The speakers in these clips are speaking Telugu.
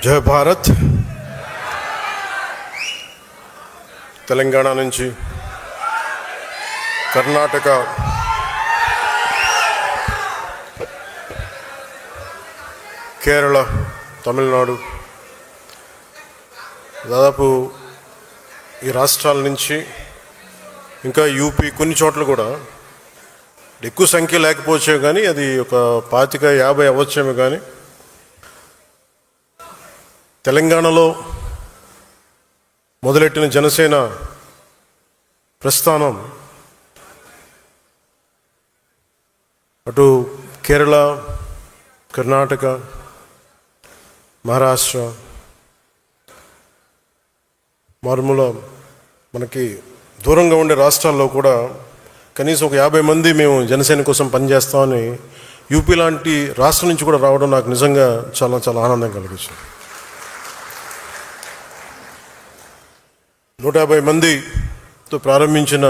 జై భారత్. తెలంగాణ నుంచి కర్ణాటక, కేరళ, తమిళనాడు, దాదాపు ఈ రాష్ట్రాల నుంచి ఇంకా యూపీ కొన్ని చోట్ల కూడా ఎక్కువ సంఖ్య లేకపోవచ్చే కానీ అది ఒక 25-50 అవ్వచ్చేమో కానీ తెలంగాణలో మొదలెట్టిన జనసేన ప్రస్థానం అటు కేరళ, కర్ణాటక, మహారాష్ట్ర, మారుమూల మనకి దూరంగా ఉండే రాష్ట్రాల్లో కూడా కనీసం ఒక 50 మంది మేము జనసేన కోసం పనిచేస్తామని యూపీ లాంటి రాష్ట్రం నుంచి కూడా రావడం నాకు నిజంగా చాలా చాలా ఆనందం కలిగించింది. 150 మందితో ప్రారంభించిన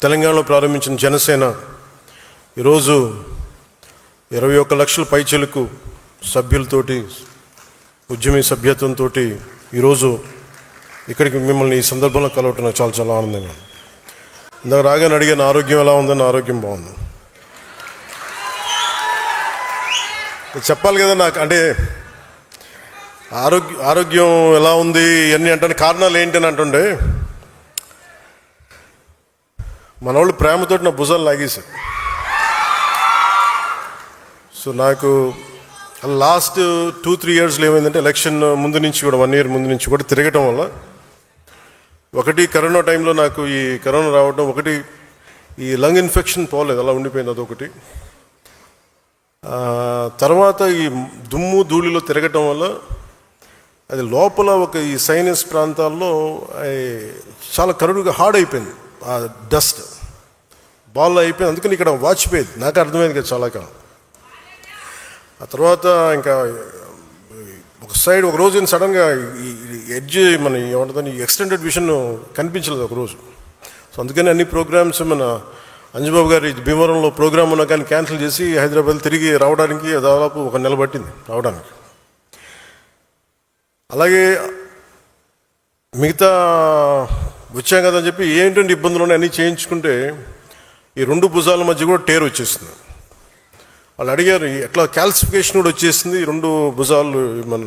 తెలంగాణలో ప్రారంభించిన జనసేన ఈరోజు 21 లక్షల పైచిలకు సభ్యులతోటి, ఉద్యమీ సభ్యత్వంతో ఈరోజు ఇక్కడికి మిమ్మల్ని ఈ సందర్భంలో కలవటం నాకు చాలా చాలా ఆనందంగా. ఇందాక రాగానే అడిగాను ఆరోగ్యం ఎలా ఉందని. ఆరోగ్యం బాగుంది. చెప్పాలి కదా నాకు, అంటే ఆరోగ్యం ఎలా ఉంది ఇవన్నీ అంటే కారణాలు ఏంటి అని అంటుండే మన వాళ్ళు ప్రేమతోటి నా భుజాలు లాగేశారు. సో నాకు లాస్ట్ 2-3 ఇయర్స్లో ఏమైందంటే ఎలక్షన్ ముందు నుంచి కూడా 1 ఇయర్ ముందు నుంచి కూడా తిరగటం వల్ల ఒకటి కరోనా టైంలో నాకు ఈ కరోనా రావడం, ఒకటి ఈ లంగ్ ఇన్ఫెక్షన్ పోలేదు, అలా ఉండిపోయింది, అదొకటి. తర్వాత ఈ దుమ్ము ధూళిలో తిరగటం వల్ల అది లోపల ఒక ఈ సైనస్ ప్రాంతాల్లో చాలా కరుడుగా హార్డ్ అయిపోయింది, ఆ డస్ట్ బాల్ అయిపోయింది. అందుకని ఇక్కడ వాచిపోయేది, నాకు అర్థమైంది కదా చాలా కాలం. ఆ తర్వాత ఇంకా ఒక సైడ్ ఒక రోజు సడన్గా ఈ ఎడ్జ్ మన ఏమంటుందని ఎక్స్టెండెడ్ విషన్ కనిపించలేదు ఒకరోజు. సో అందుకని అన్ని ప్రోగ్రామ్స్ మన అంజబాబు గారి భీమవరంలో ప్రోగ్రామ్ ఉన్నా కానీ క్యాన్సిల్ చేసి హైదరాబాద్ తిరిగి రావడానికి దాదాపు 1 నెల పట్టింది రావడానికి. అలాగే మిగతా వచ్చాం కదా అని చెప్పి ఏంటంటే ఇబ్బందులు ఉన్నాయి అన్నీ చేయించుకుంటే ఈ 2 భుజాల మధ్య కూడా టేర్ వచ్చేస్తుంది. వాళ్ళు అడిగారు ఎట్లా క్యాల్సిఫికేషన్ కూడా వచ్చేసింది 2 భుజాలు, మన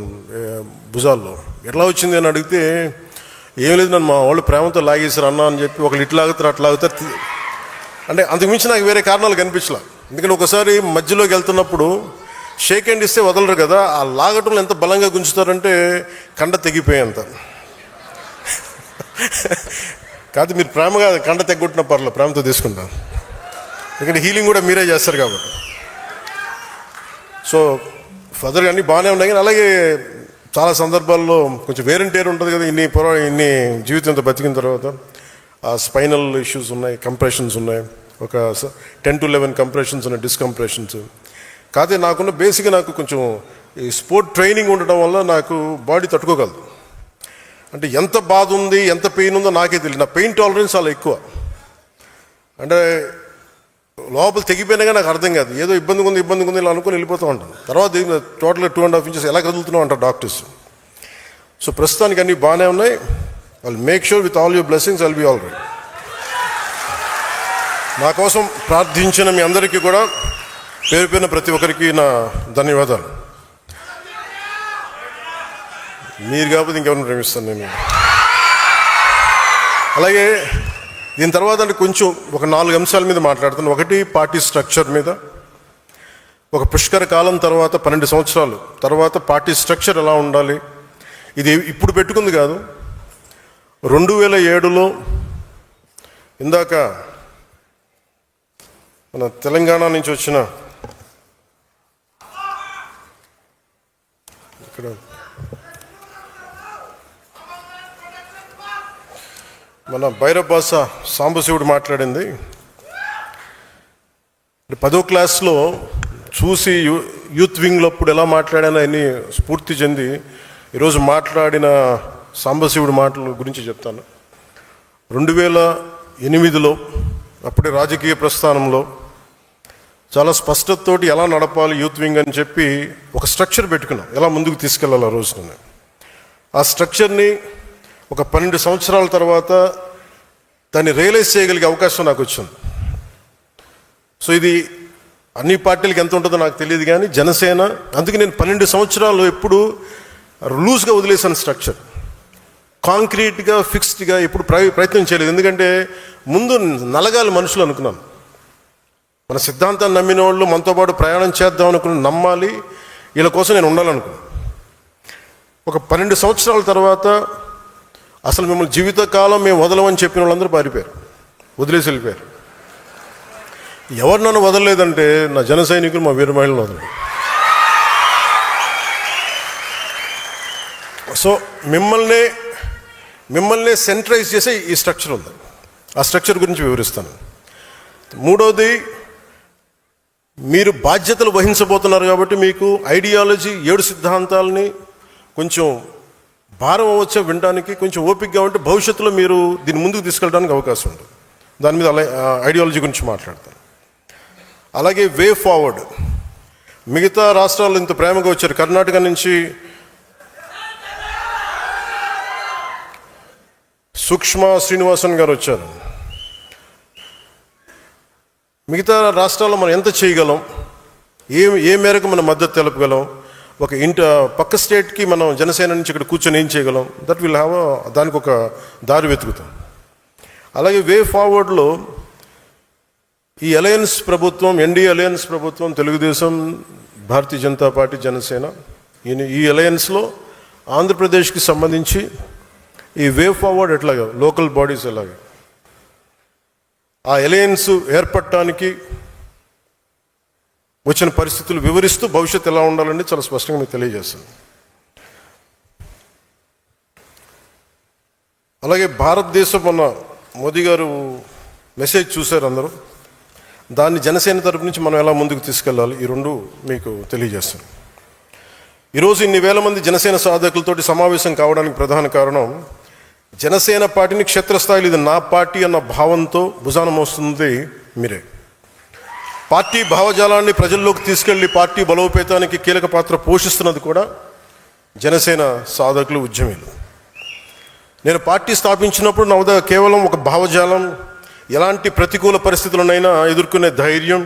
భుజాల్లో ఎట్లా వచ్చింది అని అడిగితే ఏం లేదు, నన్ను మా వాళ్ళు ప్రేమతో లాగేశారు అన్న అని చెప్పి ఒకళ్ళు ఇట్లా లాగుతారు అట్లా లాగుతారు. అంటే అంతకుమించి నాకు వేరే కారణాలు కనిపించలే. ఎందుకంటే ఒకసారి మధ్యలోకి వెళ్తున్నప్పుడు షేక్ హ్యాండ్ ఇస్తే వదలరు కదా, ఆ లాగటంలో ఎంత బలంగా గుంజుతారంటే కండ తెగిపోయేంత. కాదు మీరు ప్రేమగా కండ తెగొట్టిన పర్లేదు, ప్రేమతో తీసుకుంటాను. ఎందుకంటే హీలింగ్ కూడా మీరే చేస్తారు కాబట్టి. సో ఫర్దర్గా అన్నీ బాగానే ఉన్నాయి. కానీ అలాగే చాలా సందర్భాల్లో కొంచెం వేరంటేరు ఉంటుంది కదా, ఇన్ని జీవితంతో బతికిన తర్వాత ఆ స్పైనల్ ఇష్యూస్ ఉన్నాయి, కంప్రెషన్స్ ఉన్నాయి, ఒక 10 to 11 కంప్రెషన్స్ ఉన్నాయి, డిస్కంప్రెషన్స్. కాకపోతే నాకున్న బేసిక్గా నాకు కొంచెం ఈ స్పోర్ట్ ట్రైనింగ్ ఉండటం వల్ల నాకు బాడీ తట్టుకోగలదు. అంటే ఎంత బాధ ఉంది ఎంత పెయిన్ ఉందో నాకే తెలియదు. నా పెయిన్ టాలరెన్స్ చాలా ఎక్కువ. అంటే లోపల తెగిపోయినాగా నాకు అర్థం కాదు, ఏదో ఇబ్బందిగా ఉంది ఇలా అనుకుని వెళ్ళిపోతూ ఉంటాను. తర్వాత టోటల్గా 2.5 inches ఎలా కదులుతున్నావు అంటారు డాక్టర్స్. సో ప్రస్తుతానికి అన్నీ బాగానే ఉన్నాయి. I'll make sure with all your blessings I'll be all right. నా కోసం ప్రార్థించిన మీ అందరికీ కూడా పేరు పేరున ప్రతి ఒక్కరికి నా ధన్యవాదాలు. మీరు కాకపోతే ఇంకెవరిని ప్రేమిస్తాను నేను. అలాగే దీని తర్వాత అంటే కొంచెం ఒక 4 అంశాల మీద మాట్లాడుతాను. ఒకటి పార్టీ స్ట్రక్చర్ మీద, ఒక పుష్కర కాలం తర్వాత 12 సంవత్సరాలు తర్వాత పార్టీ స్ట్రక్చర్ ఎలా ఉండాలి. ఇది ఇప్పుడు పెట్టుకుంది కాదు, 2007లో ఇందాక మన తెలంగాణ నుంచి వచ్చిన ఇక్కడ మన భైరవ్ భాష సాంబశివుడు మాట్లాడింది 10వ క్లాస్లో చూసి యూత్ వింగ్లో అప్పుడు ఎలా మాట్లాడానో అన్ని స్ఫూర్తి చెంది ఈరోజు మాట్లాడిన సాంబశివుడి మాటల గురించి చెప్తాను. 2008లో అప్పుడే రాజకీయ ప్రస్థానంలో చాలా స్పష్టతతోటి ఎలా నడపాలి యూత్ వింగ్ అని చెప్పి ఒక స్ట్రక్చర్ పెట్టుకున్నాం, ఎలా ముందుకు తీసుకెళ్ళాలి. ఆ రోజున ఆ స్ట్రక్చర్ని ఒక 12 సంవత్సరాల తర్వాత దాన్ని రియలైజ్ చేయగలిగే అవకాశం నాకు వచ్చింది. సో ఇది అన్ని పార్టీలకు ఎంత ఉంటుందో నాకు తెలియదు, కానీ జనసేన, అందుకే నేను 12 సంవత్సరాలు ఎప్పుడు లూజ్గా వదిలేసాను స్ట్రక్చర్. కాంక్రీట్గా ఫిక్స్డ్గా ఎప్పుడు ప్రయత్నం చేయలేదు. ఎందుకంటే ముందు నలగాలి మనుషులు అనుకున్నాను. మన సిద్ధాంతాన్ని నమ్మిన వాళ్ళు మనతో పాటు ప్రయాణం చేద్దాం అనుకుని నమ్మాలి, వీళ్ళ కోసం నేను ఉండాలనుకున్నాను. ఒక 12 సంవత్సరాల తర్వాత అసలు మిమ్మల్ని జీవితకాలం మేము వదలమని చెప్పిన వాళ్ళందరూ పారిపోయారు, వదిలేసి వెళ్ళిపోయారు. ఎవరు నన్ను వదలలేదంటే నా జన సైనికులు, మా వీర మహిళలు వదలరు. సో మిమ్మల్ని సెంట్రైజ్ చేసే ఈ స్ట్రక్చర్ ఉంది. ఆ స్ట్రక్చర్ గురించి వివరిస్తాను. మూడోది, మీరు బాధ్యతలు వహించబోతున్నారు కాబట్టి మీకు ఐడియాలజీ 7 సిద్ధాంతాలని కొంచెం భారం అవ్వచ్చు వినడానికి, కొంచెం ఓపికగా ఉంటే భవిష్యత్తులో మీరు దీన్ని ముందుకు తీసుకెళ్ళడానికి అవకాశం ఉంది. దాని మీద ఐడియాలజీ గురించి మాట్లాడతాను. అలాగే వే ఫార్వర్డ్, మిగతా రాష్ట్రాలు ఇంత ప్రేమగా వచ్చారు. కర్ణాటక నుంచి సుష్మా శ్రీనివాసన్ గారు వచ్చారు. మిగతా రాష్ట్రాల్లో మనం ఎంత చేయగలం, ఏ మేరకు మనం మద్దతు తెలుపగలం, ఒక పక్క స్టేట్కి మనం జనసేన నుంచి ఇక్కడ కూర్చొని ఏం చేయగలం, దట్ విల్ హ్యావ్ దానికి ఒక దారి వెతుకుతాం. అలాగే వే ఫార్వర్డ్లో ఈ అలయన్స్ ప్రభుత్వం, ఎన్డీఏ అలయన్స్ ప్రభుత్వం, తెలుగుదేశం, భారతీయ జనతా పార్టీ, జనసేన, ఈ అలయన్స్లో ఆంధ్రప్రదేశ్కి సంబంధించి ఈ వే ఫార్వర్డ్ ఎట్లాగా, లోకల్ బాడీస్ ఎలాగా, ఆ అలయన్స్ ఏర్పడటానికి వచ్చిన పరిస్థితులు వివరిస్తూ భవిష్యత్తు ఎలా ఉండాలని చాలా స్పష్టంగా మీకు తెలియజేస్తాను. అలాగే భారతదేశం, మొన్న మోదీ గారు మెసేజ్ చూశారు అందరూ, దాన్ని జనసేన తరపు నుంచి మనం ఎలా ముందుకు తీసుకెళ్ళాలి, ఈ 2 మీకు తెలియజేస్తాను. ఈరోజు ఇన్ని వేల మంది జనసేన సాధకులతోటి సమావేశం కావడానికి ప్రధాన కారణం, జనసేన పార్టీని క్షేత్రస్థాయిలో ఇది నా పార్టీ అన్న భావంతో భుజాన మోస్తుంది మీరే. పార్టీ భావజాలాన్ని ప్రజల్లోకి తీసుకెళ్లి పార్టీ బలోపేతానికి కీలక పాత్ర పోషిస్తున్నది కూడా జనసేన సాధకులు, ఉద్యమీలు. నేను పార్టీ స్థాపించినప్పుడు నా వద్ద కేవలం ఒక భావజాలం, ఎలాంటి ప్రతికూల పరిస్థితులనైనా ఎదుర్కొనే ధైర్యం,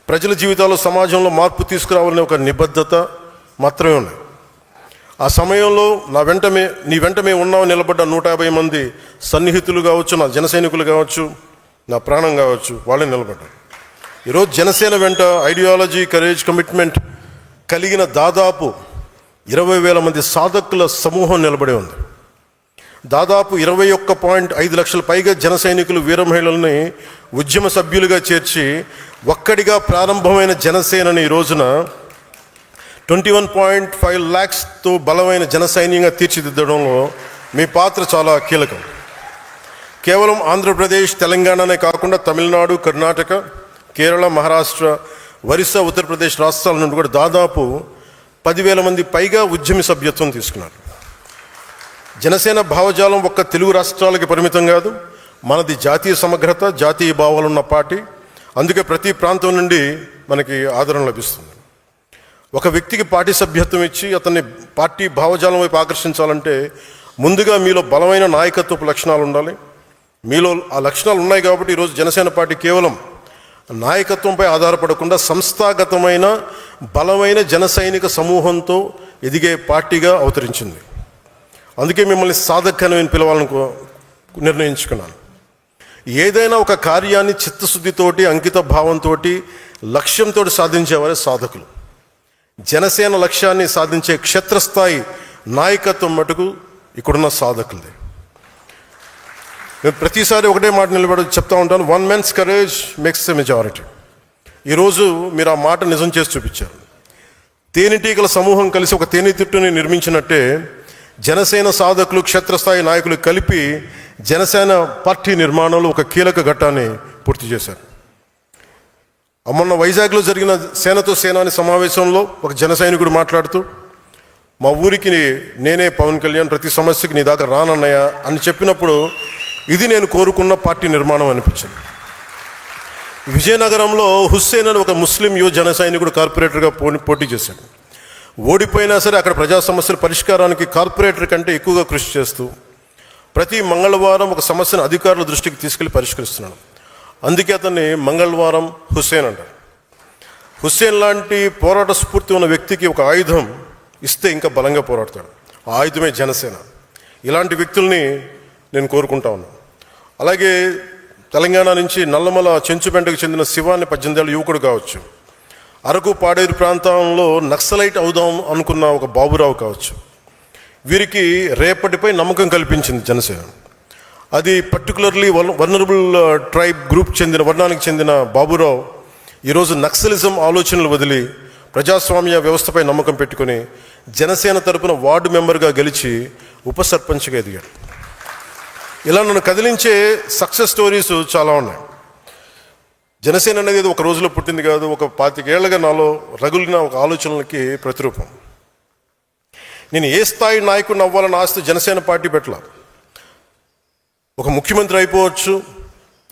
ప్రజల జీవితాల్లో సమాజంలో మార్పు తీసుకురావాలనే ఒక నిబద్ధత మాత్రమే ఉన్నాయి. ఆ సమయంలో నీ వెంట మేము ఉన్నామని నిలబడ్డ 150 మంది సన్నిహితులు కావచ్చు, నా జన సైనికులు కావచ్చు, నా ప్రాణం కావచ్చు, వాళ్ళే నిలబడ్డారు. ఈరోజు జనసేన వెంట ఐడియాలజీ, కరేజ్, కమిట్మెంట్ కలిగిన దాదాపు 20,000 మంది సాధకుల సమూహం నిలబడి ఉంది. దాదాపు 21.5 లక్షల పైగా జన సైనికులు, వీర మహిళల్ని ఉద్యమ సభ్యులుగా చేర్చి ఒక్కడిగా ప్రారంభమైన జనసేనని ఈ రోజున 21.5 lakhsతో బలమైన జన సైన్యంగా తీర్చిదిద్దడంలో మీ పాత్ర చాలా కీలకం. కేవలం ఆంధ్రప్రదేశ్, తెలంగాణనే కాకుండా తమిళనాడు, కర్ణాటక, కేరళ, మహారాష్ట్ర, ఒరిస్సా, ఉత్తరప్రదేశ్ రాష్ట్రాల నుండి కూడా దాదాపు 10,000 మంది పైగా ఉద్యమ సభ్యత్వం తీసుకున్నారు. జనసేన భావజాలం ఒక్క తెలుగు రాష్ట్రాలకి పరిమితం కాదు, మనది జాతీయ సమగ్రత, జాతీయ భావాలున్న పార్టీ. అందుకే ప్రతి ప్రాంతం నుండి మనకి ఆదరణ లభిస్తుంది. ఒక వ్యక్తికి పార్టీ సభ్యత్వం ఇచ్చి అతన్ని పార్టీ భావజాలం వైపు ఆకర్షించాలంటే ముందుగా మీలో బలమైన నాయకత్వపు లక్షణాలు ఉండాలి. మీలో ఆ లక్షణాలు ఉన్నాయి కాబట్టి ఈరోజు జనసేన పార్టీ కేవలం నాయకత్వంపై ఆధారపడకుండా సంస్థాగతమైన బలమైన జన సైనిక సమూహంతో ఎదిగే పార్టీగా అవతరించింది. అందుకే మిమ్మల్ని సాధకని పిలవాలని నిర్ణయించుకున్నాను. ఏదైనా ఒక కార్యాన్ని చిత్తశుద్ధితోటి, అంకిత భావంతో, లక్ష్యంతో సాధించేవారే సాధకులు. జనసేన లక్ష్యాన్ని సాధించే క్షేత్రస్థాయి నాయకత్వం మటుకు ఇక్కడున్న సాధకులది. నేను ప్రతిసారి ఒకటే మాట నిలబడి చెప్తా ఉంటాను, 1 man's courage makes a majority. ఈరోజు మీరు ఆ మాట నిజం చేసి చూపించారు. తేనెటీగల సమూహం కలిసి ఒక తేనెతిట్టుని నిర్మించినట్టే జనసేన సాధకులు, క్షేత్రస్థాయి నాయకులు కలిపి జనసేన పార్టీ నిర్మాణంలో ఒక కీలక ఘట్టాన్ని పూర్తి చేశారు. మొన్న వైజాగ్లో జరిగిన సేనతో సేనాని సమావేశంలో ఒక జన సైనికుడు మాట్లాడుతూ, మా ఊరికి నేనే పవన్ కళ్యాణ్, ప్రతి సమస్యకి నీ దాకా రానన్నయ్య అని చెప్పినప్పుడు ఇది నేను కోరుకున్న పార్టీ నిర్మాణం అనిపించింది. విజయనగరంలో హుస్సేన్ అని ఒక ముస్లిం యువ జన సైనికుడు కార్పొరేటర్గా పోటీ చేశాడు. ఓడిపోయినా సరే అక్కడ ప్రజా సమస్యల పరిష్కారానికి కార్పొరేటర్ కంటే ఎక్కువగా కృషి చేస్తూ ప్రతి మంగళవారం ఒక సమస్యను అధికారుల దృష్టికి తీసుకెళ్లి పరిష్కరిస్తున్నాడు. అందుకే అతన్ని మంగళవారం హుస్సేన్ అంటారు. హుస్సేన్ లాంటి పోరాట స్ఫూర్తి ఉన్న వ్యక్తికి ఒక ఆయుధం ఇస్తే ఇంకా బలంగా పోరాడతాడు. ఆ ఆయుధమే జనసేన. ఇలాంటి వ్యక్తుల్ని నేను కోరుకుంటా ఉన్నాను. అలాగే తెలంగాణ నుంచి నల్లమల చెంచుపెంటకు చెందిన శివాన్ని 18 ఏళ్ళ యువకుడు కావచ్చు, అరకు పాడేరు ప్రాంతంలో నక్సలైట్ అవుదాం అనుకున్న ఒక బాబురావు కావచ్చు, వీరికి రేపటిపై నమ్మకం కల్పించింది జనసేన. అది పర్టికులర్లీ వల్నరబుల్ ట్రైబ్ గ్రూప్ వర్ణానికి చెందిన బాబురావు ఈరోజు నక్సలిజం ఆలోచనలు వదిలి ప్రజాస్వామ్య వ్యవస్థపై నమ్మకం పెట్టుకుని జనసేన తరపున వార్డు మెంబర్గా గెలిచి ఉప సర్పంచ్గా ఎదిగాడు. ఇలా నన్ను కదిలించే సక్సెస్ స్టోరీస్ చాలా ఉన్నాయి. జనసేన అనేది ఒక రోజులో పుట్టింది కాదు, ఒక 25 ఏళ్లుగా నాలో రగులిన ఒక ఆలోచనలకి ప్రతిరూపం. నేను ఏ స్థాయి నాయకుడిని అవ్వాలని ఆస్తి జనసేన పార్టీ పెట్టల, ఒక ముఖ్యమంత్రి అయిపోవచ్చు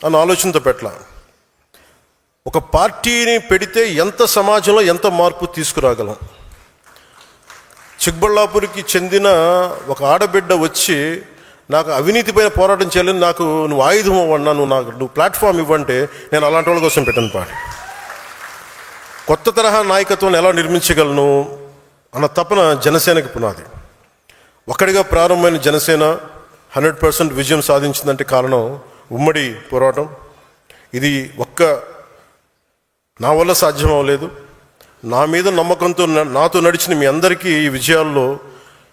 అన్న ఆలోచనతో పెట్టల. ఒక పార్టీని పెడితే ఎంత సమాజంలో ఎంత మార్పు తీసుకురాగలం. చిక్బళ్ళాపూర్కి చెందిన ఒక ఆడబిడ్డ వచ్చి నాకు అవినీతి పైన పోరాటం చేయాలని, నాకు నువ్వు ఆయుధం అవ్వన్నా, నువ్వు ప్లాట్ఫామ్ ఇవ్వంటే నేను అలాంటి వాళ్ళ కోసం పెట్టాను పార్టీ. కొత్త తరహా నాయకత్వాన్ని ఎలా నిర్మించగలను అన్న తపన జనసేనకి పునాది. ఒక్కడిగా ప్రారంభమైన జనసేన 100% విజయం సాధించిందంటే కారణం ఉమ్మడి పోరాటం. ఇది నా వల్ల సాధ్యం అవ్వలేదు. నా మీద నమ్మకంతో నాతో నడిచిన మీ అందరికీ ఈ విజయాల్లో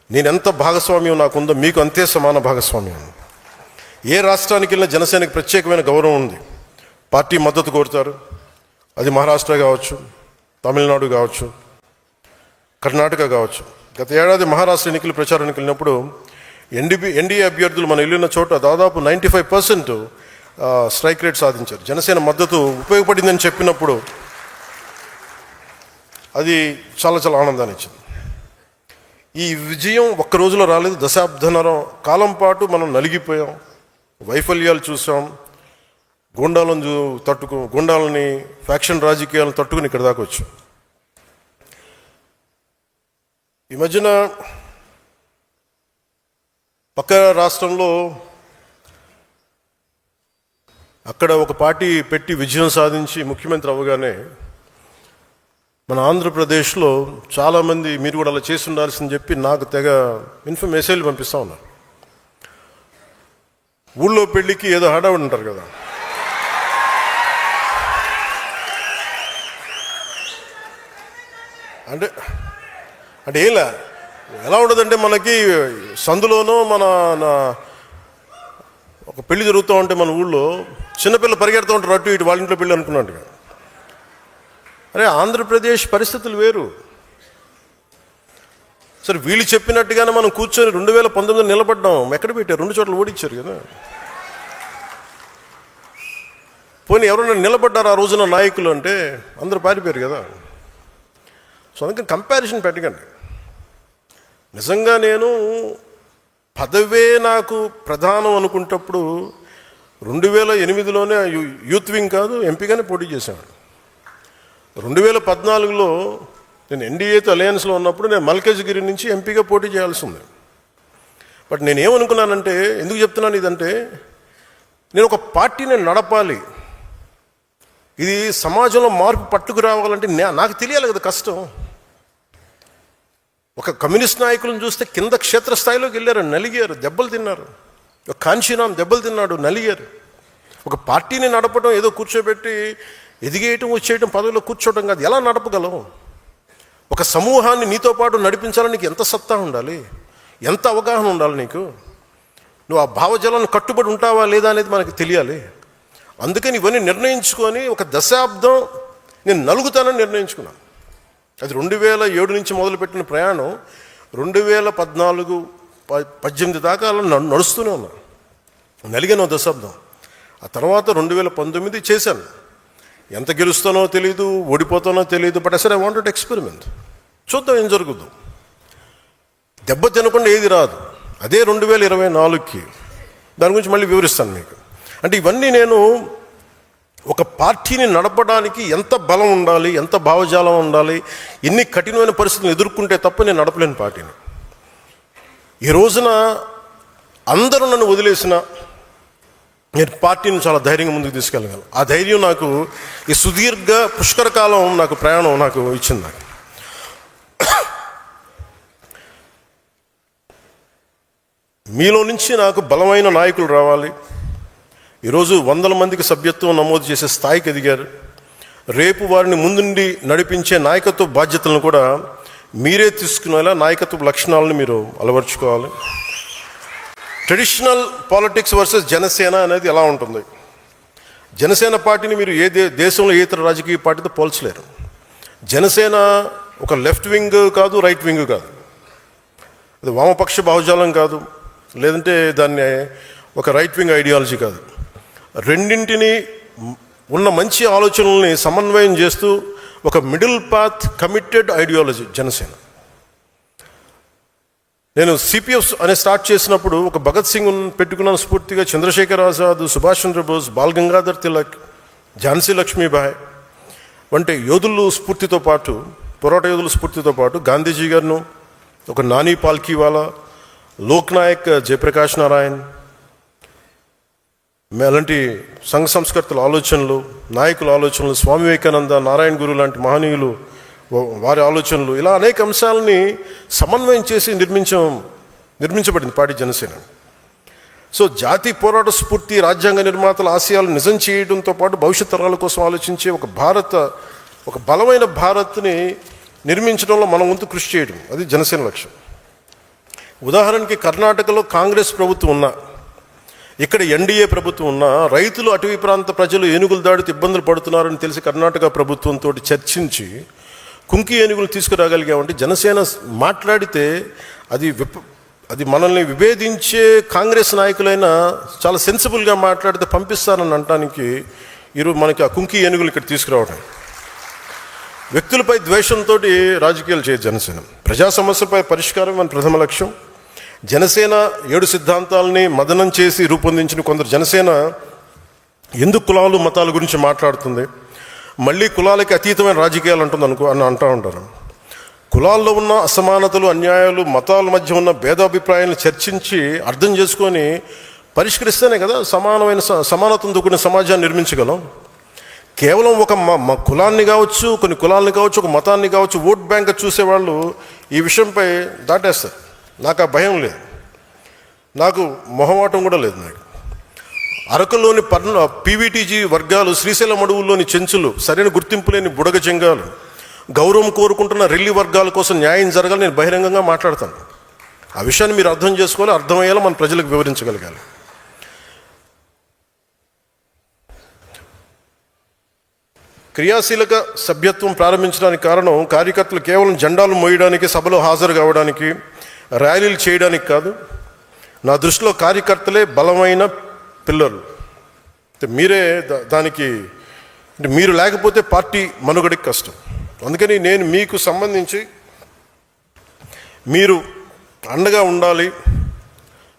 నేనెంత భాగస్వామ్యం నాకుందో మీకు అంతే సమాన భాగస్వామ్యం. ఏ రాష్ట్రానికి వెళ్ళినా జనసేనకి ప్రత్యేకమైన గౌరవం ఉంది. పార్టీ మద్దతు కోరుతారు. అది మహారాష్ట్ర కావచ్చు, తమిళనాడు కావచ్చు, కర్ణాటక కావచ్చు. గత ఏడాది మహారాష్ట్ర ఎన్నికలు ప్రచారానికి వెళ్ళినప్పుడు ఎన్డీఏ అభ్యర్థులు మనం వెళ్ళిన చోట దాదాపు 95% స్ట్రైక్ రేట్ సాధించారు. జనసేన మద్దతు ఉపయోగపడిందని చెప్పినప్పుడు అది చాలా చాలా ఆనందాన్ని ఇచ్చింది. ఈ విజయం ఒక్క రోజులో రాలేదు. దశాబ్దన్నర కాలం పాటు మనం నలిగిపోయాం, వైఫల్యాలు చూసాం, గుండాలని ఫ్యాక్షన్ రాజకీయాలను తట్టుకుని ఇక్కడ దాకా వచ్చాం. ఈ మధ్యన పక్క రాష్ట్రంలో అక్కడ ఒక పార్టీ పెట్టి విజయం సాధించి ముఖ్యమంత్రి అవ్వగానే మన ఆంధ్రప్రదేశ్లో చాలామంది మీరు కూడా అలా చేసి ఉండాల్సిందని చెప్పి నాకు తెగ మెసేజ్లు పంపిస్తూ ఉన్నారు. ఊళ్ళో పెళ్ళికి ఏదో హడావుడి ఉంటారు కదా, అంటే ఎలా ఉండదంటే మనకి సందులోనో ఒక పెళ్లి జరుగుతూ ఉంటే మన ఊళ్ళో చిన్నపిల్లలు పరిగెడుతూ ఉంటారు అటు ఇటు, వాళ్ళ ఇంట్లో పెళ్ళి అనుకున్నట్టుగా. అరే ఆంధ్రప్రదేశ్ పరిస్థితులు వేరు. సరే వీళ్ళు చెప్పినట్టుగానే మనం కూర్చొని 2019 నిలబడ్డాం. ఎక్కడ పెట్టారు? 2 చోట్ల ఓడించారు కదా. పోనీ ఎవరైనా నిలబడ్డారు ఆ రోజున నాయకులు అంటే అందరూ పారిపోయారు కదా. సో అందుకని కంపారిజన్ పెట్టకండి. నిజంగా నేను పదవే నాకు ప్రధానం అనుకుంటప్పుడు 2008లోనే యూత్ వింగ్ కాదు ఎంపీగానే పోటీ చేశాను. 2014లో నేను ఎన్డీఏతో అలయన్స్లో ఉన్నప్పుడు నేను మల్కాజ్గిరి నుంచి ఎంపీగా పోటీ చేయాల్సి ఉంది. బట్ నేను ఏమనుకున్నానంటే, ఎందుకు చెప్తున్నాను ఇదంటే, నేను ఒక పార్టీని నడపాలి, ఇది సమాజంలో మార్పు పట్టుకురావాలంటే నాకు తెలియాలి కదా కష్టం. ఒక కమ్యూనిస్ట్ నాయకులను చూస్తే కింద క్షేత్రస్థాయిలోకి వెళ్ళారు, నలిగారు, దెబ్బలు తిన్నారు. కాంచీరామ్ దెబ్బలు తిన్నాడు, నలిగారు. ఒక పార్టీని నడపడం ఏదో కూర్చోబెట్టి ఎదిగేయటం వచ్చేయటం పదవిలో కూర్చోవటం కాదు. ఎలా నడపగలవు? ఒక సమూహాన్ని నీతో పాటు నడిపించాలని నీకు ఎంత సత్తా ఉండాలి, ఎంత అవగాహన ఉండాలి నీకు. నువ్వు ఆ భావజాలను కట్టుబడి ఉంటావా లేదా అనేది మనకు తెలియాలి. అందుకని ఇవన్నీ నిర్ణయించుకొని ఒక దశాబ్దం నేను నలుగుతానని నిర్ణయించుకున్నాను. అది 2007 నుంచి మొదలుపెట్టిన ప్రయాణం 2014-18 దాకా అలా నడుస్తూనే ఉన్నా. నలిగాను దశాబ్దం. ఆ తర్వాత 2019 చేశాను. ఎంత గెలుస్తానో తెలియదు, ఓడిపోతానో తెలియదు. బట్ అసలు ఐ వాంటెడ్ ఎక్స్పెరిమెంట్. చూద్దాం ఏం జరుగుద్దు. దెబ్బ తినకుండా ఏది రాదు. అదే 2024కి దాని గురించి మళ్ళీ వివరిస్తాను మీకు. అంటే ఇవన్నీ నేను ఒక పార్టీని నడపడానికి ఎంత బలం ఉండాలి, ఎంత భావజాలం ఉండాలి, ఎన్ని కఠినమైన పరిస్థితులు ఎదుర్కొంటే తప్ప నేను నడపలేని పార్టీని. ఈ రోజున అందరూ నన్ను వదిలేసిన నేను పార్టీని చాలా ధైర్యంగా ముందుకు తీసుకెళ్ళగలను. ఆ ధైర్యం నాకు ఈ సుదీర్ఘ పుష్కర కాలం నాకు ప్రయాణం నాకు ఇచ్చింది. నాకు మీలో నుంచి నాకు బలమైన నాయకులు రావాలి. ఈరోజు 100 మందికి సభ్యత్వం నమోదు చేసే స్థాయికి ఎదిగారు. రేపు వారిని ముందుండి నడిపించే నాయకత్వ బాధ్యతలను కూడా మీరే తీసుకునేలా నాయకత్వ లక్షణాలను మీరు అలవర్చుకోవాలి. ట్రెడిషనల్ పాలిటిక్స్ వర్సెస్ జనసేన అనేది ఎలా ఉంటుంది? జనసేన పార్టీని మీరు దేశంలో ఏ ఇతర రాజకీయ పార్టీతో పోల్చలేరు. జనసేన ఒక లెఫ్ట్ వింగ్ కాదు, రైట్ వింగ్ కాదు. అది వామపక్ష భావజాలం కాదు, లేదంటే దాన్ని ఒక రైట్ వింగ్ ఐడియాలజీ కాదు. రెండింటిని ఉన్న మంచి ఆలోచనల్ని సమన్వయం చేస్తూ ఒక middle path committed ideology Janasena. నేను సిపిఎఫ్ అనే స్టార్ట్ చేసినప్పుడు ఒక భగత్ సింగ్ పెట్టుకున్నాను స్ఫూర్తిగా. చంద్రశేఖర్ ఆజాద్, సుభాష్ చంద్రబోస్, బాల్ గంగాధర్ తిలక్, ఝాన్సీ లక్ష్మీబాయి వంటి యోధులు స్ఫూర్తితో పాటు, పోరాట యోధుల స్ఫూర్తితో పాటు గాంధీజీ గారిను, ఒక నాని పాల్కీవాలా, లోక్నాయక్ జయప్రకాష్ నారాయణ్, అలాంటి సంఘ సంస్కర్తల ఆలోచనలు, నాయకుల ఆలోచనలు, స్వామి వివేకానంద, నారాయణ గురు లాంటి మహనీయులు వారి ఆలోచనలు, ఇలా అనేక అంశాలని సమన్వయం చేసి నిర్మించబడింది పార్టీ జనసేన. సో జాతి పోరాట స్ఫూర్తి, రాజ్యాంగ నిర్మాతల ఆశయాలు నిజం చేయడంతో పాటు భవిష్యత్ తరాల కోసం ఆలోచించే ఒక బలమైన భారత్ని నిర్మించడంలో మనం వంతు కృషి చేయడం, అది జనసేన లక్ష్యం. ఉదాహరణకి కర్ణాటకలో కాంగ్రెస్ ప్రభుత్వం ఉన్నా, ఇక్కడ ఎన్డీఏ ప్రభుత్వం ఉన్నా, రైతులు, అటవీ ప్రాంత ప్రజలు ఏనుగుల దాడితో ఇబ్బందులు పడుతున్నారని తెలిసి కర్ణాటక ప్రభుత్వంతో చర్చించి కుంకి ఏనుగులు తీసుకురాగలిగామంటే జనసేన మాట్లాడితే అది మనల్ని విభేదించే కాంగ్రెస్ నాయకులైనా చాలా సెన్సిబుల్గా మాట్లాడితే పంపిస్తారని అనటానికి ఈరోజు మనకి ఆ కుంకి ఏనుగులు ఇక్కడ తీసుకురావడం. వ్యక్తులపై ద్వేషంతో రాజకీయాలు చేయదు జనసేన. ప్రజా సమస్యలపై పరిష్కారం మన ప్రథమ లక్ష్యం. జనసేన 7 సిద్ధాంతాలని మదనం చేసి రూపొందించిన కొందరు జనసేన ఎందుకు కులాలు మతాల గురించి మాట్లాడుతుంది, మళ్ళీ కులాలకి అతీతమైన రాజకీయాలు అంటుంది అని అంటూ ఉంటారు. కులాల్లో ఉన్న అసమానతలు, అన్యాయాలు, మతాల మధ్య ఉన్న భేదాభిప్రాయాలను చర్చించి అర్థం చేసుకొని పరిష్కరిస్తేనే కదా సమానత్వంతో కూడిన సమాజాన్ని నిర్మించగలం. కేవలం ఒక కులాన్ని కావచ్చు, కొన్ని కులాలని కావచ్చు, ఒక మతాన్ని కావచ్చు ఓట్ బ్యాంక్ చూసేవాళ్ళు ఈ విషయంపై దాటేస్తారు. నాకు ఆ భయం లేదు, నాకు మొహమాటం కూడా లేదు. నాకు అరకులోని పీవీటీజీ వర్గాలు, శ్రీశైలం అడవుల్లోని చెంచులు, సరైన గుర్తింపు లేని బుడగ జంగాలు, గౌరవం కోరుకుంటున్న రెల్లి వర్గాల కోసం న్యాయం జరగాలి నేను బహిరంగంగా మాట్లాడతాను. ఆ విషయాన్ని మీరు అర్థం చేసుకోవాలి, అర్థమయ్యేలా మన ప్రజలకు వివరించగలగాలి. క్రియాశీలక సభ్యత్వం ప్రారంభించడానికి కారణం కార్యకర్తలు కేవలం జెండాలు మోయడానికి, సభలో హాజరు కావడానికి, ర్యాలీలు చేయడానికి కాదు. నా దృష్టిలో కార్యకర్తలే బలమైన పిల్లలు. మీరే దానికి, మీరు లేకపోతే పార్టీ మనుగడకి కష్టం. అందుకని నేను మీకు సంబంధించి మీరు అండగా ఉండాలి,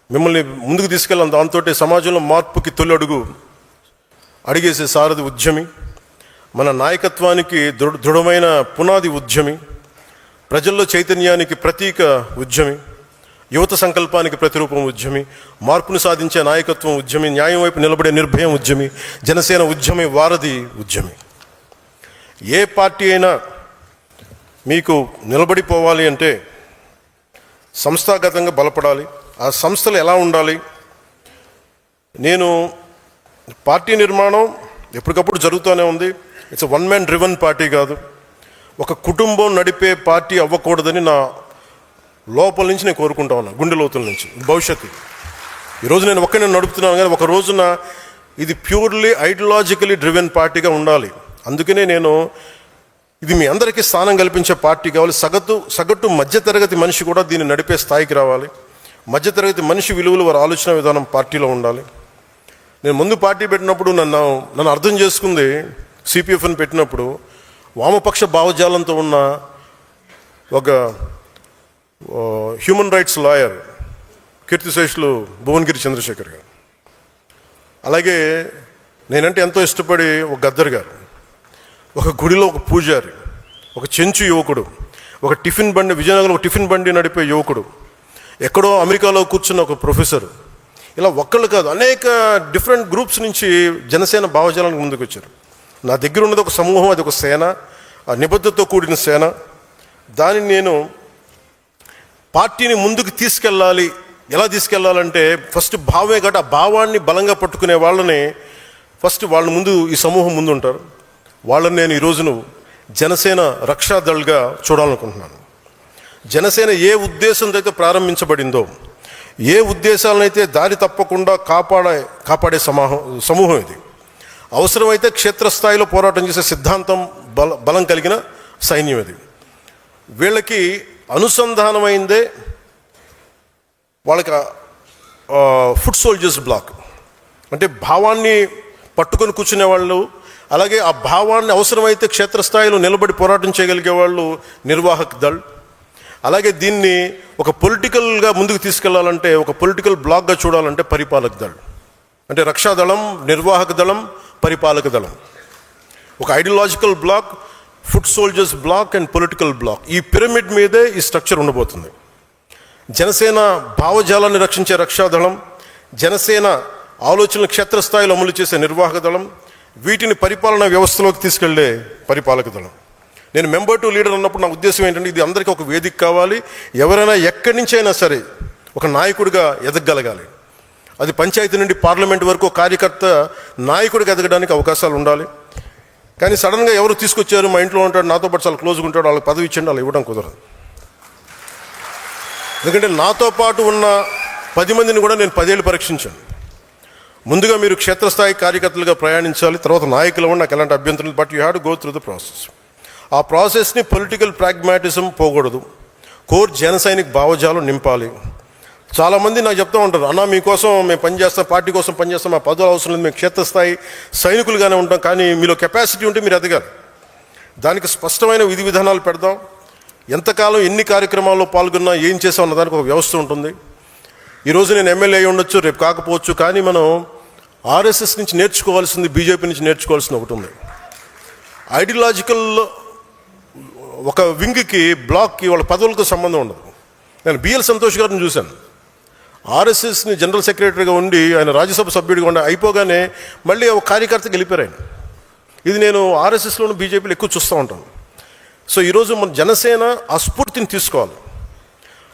మిమ్మల్ని ముందుకు తీసుకెళ్ళాలి. దాంతో సమాజంలో మార్పుకి తొలి అడుగు అడిగేసే సారథి ఉద్యమి, మన నాయకత్వానికి దృఢమైన పునాది ఉద్యమి, ప్రజల్లో చైతన్యానికి ప్రతీక ఉద్యమి, యువత సంకల్పానికి ప్రతిరూపం ఉద్యమి, మార్పును సాధించే నాయకత్వం ఉద్యమి, న్యాయం వైపు నిలబడే నిర్భయం ఉద్యమి, జనసేన ఉద్యమి, వారధి ఉద్యమి. ఏ పార్టీ అయినా మీకు నిలబడిపోవాలి అంటే సంస్థాగతంగా బలపడాలి. ఆ సంస్థలు ఎలా ఉండాలి? నేను పార్టీ నిర్మాణం ఎప్పటికప్పుడు జరుగుతూనే ఉంది. It's one man driven party కాదు, ఒక కుటుంబం నడిపే పార్టీ అవ్వకూడదని నా లోపల నుంచి నేను కోరుకుంటా ఉన్నాను, గుండె లోతుల నుంచి. భవిష్యత్తు ఈరోజు నేను ఒక్కనే నడుపుతున్నాను, కానీ ఒక రోజున ఇది ప్యూర్లీ ఐడియాలజికలీ డ్రివెన్ పార్టీగా ఉండాలి. అందుకనే నేను ఇది మీ అందరికీ స్థానం కల్పించే పార్టీ కావాలి. సగటు మధ్యతరగతి మనిషి కూడా దీన్ని నడిపే స్థాయికి రావాలి. మధ్యతరగతి మనిషి విలువలు, వారి ఆలోచన విధానం పార్టీలో ఉండాలి. నేను ముందు పార్టీ పెట్టినప్పుడు నన్ను అర్థం చేసుకుంది, సిపిఎఫ్ని పెట్టినప్పుడు వామపక్ష భావజాలంతో ఉన్న ఒక హ్యూమన్ రైట్స్ లాయర్ కీర్తిశేషులు భువనగిరి చంద్రశేఖర్ గారు, అలాగే నేనంటే ఎంతో ఇష్టపడి ఒక గద్దర్ గారు, ఒక గుడిలో ఒక పూజారి, ఒక చెంచు యువకుడు, ఒక టిఫిన్ బండి విజయనగరం ఒక టిఫిన్ బండి నడిపే యువకుడు, ఎక్కడో అమెరికాలో కూర్చున్న ఒక ప్రొఫెసర్, ఇలా ఒక్కళ్ళు కాదు అనేక డిఫరెంట్ గ్రూప్స్ నుంచి జనసేన భావజాలానికి ముందుకు వచ్చారు. నా దగ్గర ఉన్నది ఒక సమూహం, అది ఒక సేన, ఆ నిబద్ధతతో కూడిన సేన. దానిని నేను పార్టీని ముందుకు తీసుకెళ్ళాలి. ఎలా తీసుకెళ్లాలంటే ఫస్ట్ భావమే కాబట్టి ఆ భావాన్ని బలంగా పట్టుకునే వాళ్ళని ఫస్ట్ వాళ్ళ ముందు ఈ సమూహం ముందు ఉంటారు. వాళ్ళని నేను ఈరోజును జనసేన రక్షాదళ్గా చూడాలనుకుంటున్నాను. జనసేన ఏ ఉద్దేశంతో అయితే ప్రారంభించబడిందో, ఏ ఉద్దేశాలనైతే దారి తప్పకుండా కాపాడే సమూహం ఇది. అవసరమైతే క్షేత్రస్థాయిలో పోరాటం చేసే సిద్ధాంతం బలం కలిగిన సైన్యం ఇది. వీళ్ళకి అనుసంధానమైందే వాళ్ళకి ఫుట్ సోల్జర్స్ బ్లాక్, అంటే భావాన్ని పట్టుకొని కూర్చునే వాళ్ళు, అలాగే ఆ భావాన్ని అవసరమైతే క్షేత్రస్థాయిలో నిలబడి పోరాటం చేయగలిగే వాళ్ళు నిర్వాహక్ దళ్. అలాగే దీన్ని ఒక పొలిటికల్గా ముందుకు తీసుకెళ్లాలంటే, ఒక పొలిటికల్ బ్లాక్గా చూడాలంటే పరిపాలక దళ్. అంటే రక్షాదళం, నిర్వాహక దళం, పరిపాలక దళం. ఒక ideological block, foot soldiers block and political block. ఈ పిరమిడ్ మీదే ఈ స్ట్రక్చర్ ఉండబోతుంది. జనసేన భావజాలాన్ని రక్షించే రక్షాదళం, జనసేన ఆలోచనలు క్షేత్రస్థాయిలో అమలు చేసే నిర్వాహక దళం, వీటిని పరిపాలనా వ్యవస్థలోకి తీసుకెళ్లే పరిపాలక దళం. నేను మెంబర్ టు లీడర్ అన్నప్పుడు నా ఉద్దేశం ఏంటంటే, ఇది అందరికీ ఒక వేదిక కావాలి. ఎవరైనా ఎక్కడి నుంచి అయినా సరే ఒక నాయకుడిగా ఎదగగలగాలి. అది పంచాయతీ నుండి పార్లమెంట్ వరకు కార్యకర్త నాయకుడిగా ఎదగడానికి అవకాశాలు ఉండాలి. కానీ సడన్గా ఎవరు తీసుకొచ్చారు, మా ఇంట్లో ఉంటాడు, నాతో పాటు చాలా క్లోజ్గా ఉంటాడు, వాళ్ళకి పదవి ఇచ్చండి, అలా ఇవ్వడం కుదరదు. ఎందుకంటే నాతో పాటు ఉన్న 10 మందిని కూడా నేను 10 ఏళ్ళు పరీక్షించాను. ముందుగా మీరు క్షేత్రస్థాయి కార్యకర్తలుగా ప్రయాణించాలి, తర్వాత నాయకులు అవ్వండి, నాకు ఎలాంటి అభ్యంతరం, but you have to go through the process. ఆ ప్రాసెస్ని పొలిటికల్ ప్రాగ్మాటిజం పోకూడదు, కోర్ జన సైనిక భావజాలం నింపాలి. చాలామంది నాకు చెప్తూ ఉంటారు, అన్న మీకోసం మేము పనిచేస్తాం, పార్టీ కోసం పనిచేస్తాం, మా పదవులు అవసరం లేదు, మేము క్షేత్రస్థాయి సైనికులుగానే ఉంటాం, కానీ మీలో కెపాసిటీ ఉంటే మీరు ఎదగాలి. దానికి స్పష్టమైన విధి విధానాలు పెడదాం. ఎంతకాలం ఎన్ని కార్యక్రమాల్లో పాల్గొన్నా ఏం చేసాం అన్నదానికి ఒక వ్యవస్థ ఉంటుంది. ఈరోజు నేను ఎమ్మెల్యే అయి ఉండొచ్చు, రేపు కాకపోవచ్చు, కానీ మనం ఆర్ఎస్ఎస్ నుంచి నేర్చుకోవాల్సింది, బీజేపీ నుంచి నేర్చుకోవాల్సింది ఒకటి ఉంది. ఐడియాలజికల్ ఒక వింగ్కి, బ్లాక్కి వాళ్ళ పదవులతో సంబంధం ఉండదు. నేను బిఎల్ సంతోష్ గారిని చూశాను, ఆర్ఎస్ఎస్ని జనరల్ సెక్రటరీగా ఉండి ఆయన రాజ్యసభ సభ్యుడిగా ఉండి అయిపోగానే మళ్ళీ ఒక కార్యకర్తకి వెళ్ళిపోయారు ఆయన. ఇది నేను ఆర్ఎస్ఎస్లోను బీజేపీలో ఎక్కువ చూస్తూ ఉంటాను. సో ఈరోజు మన జనసేన ఆ స్ఫూర్తిని తీసుకోవాలి.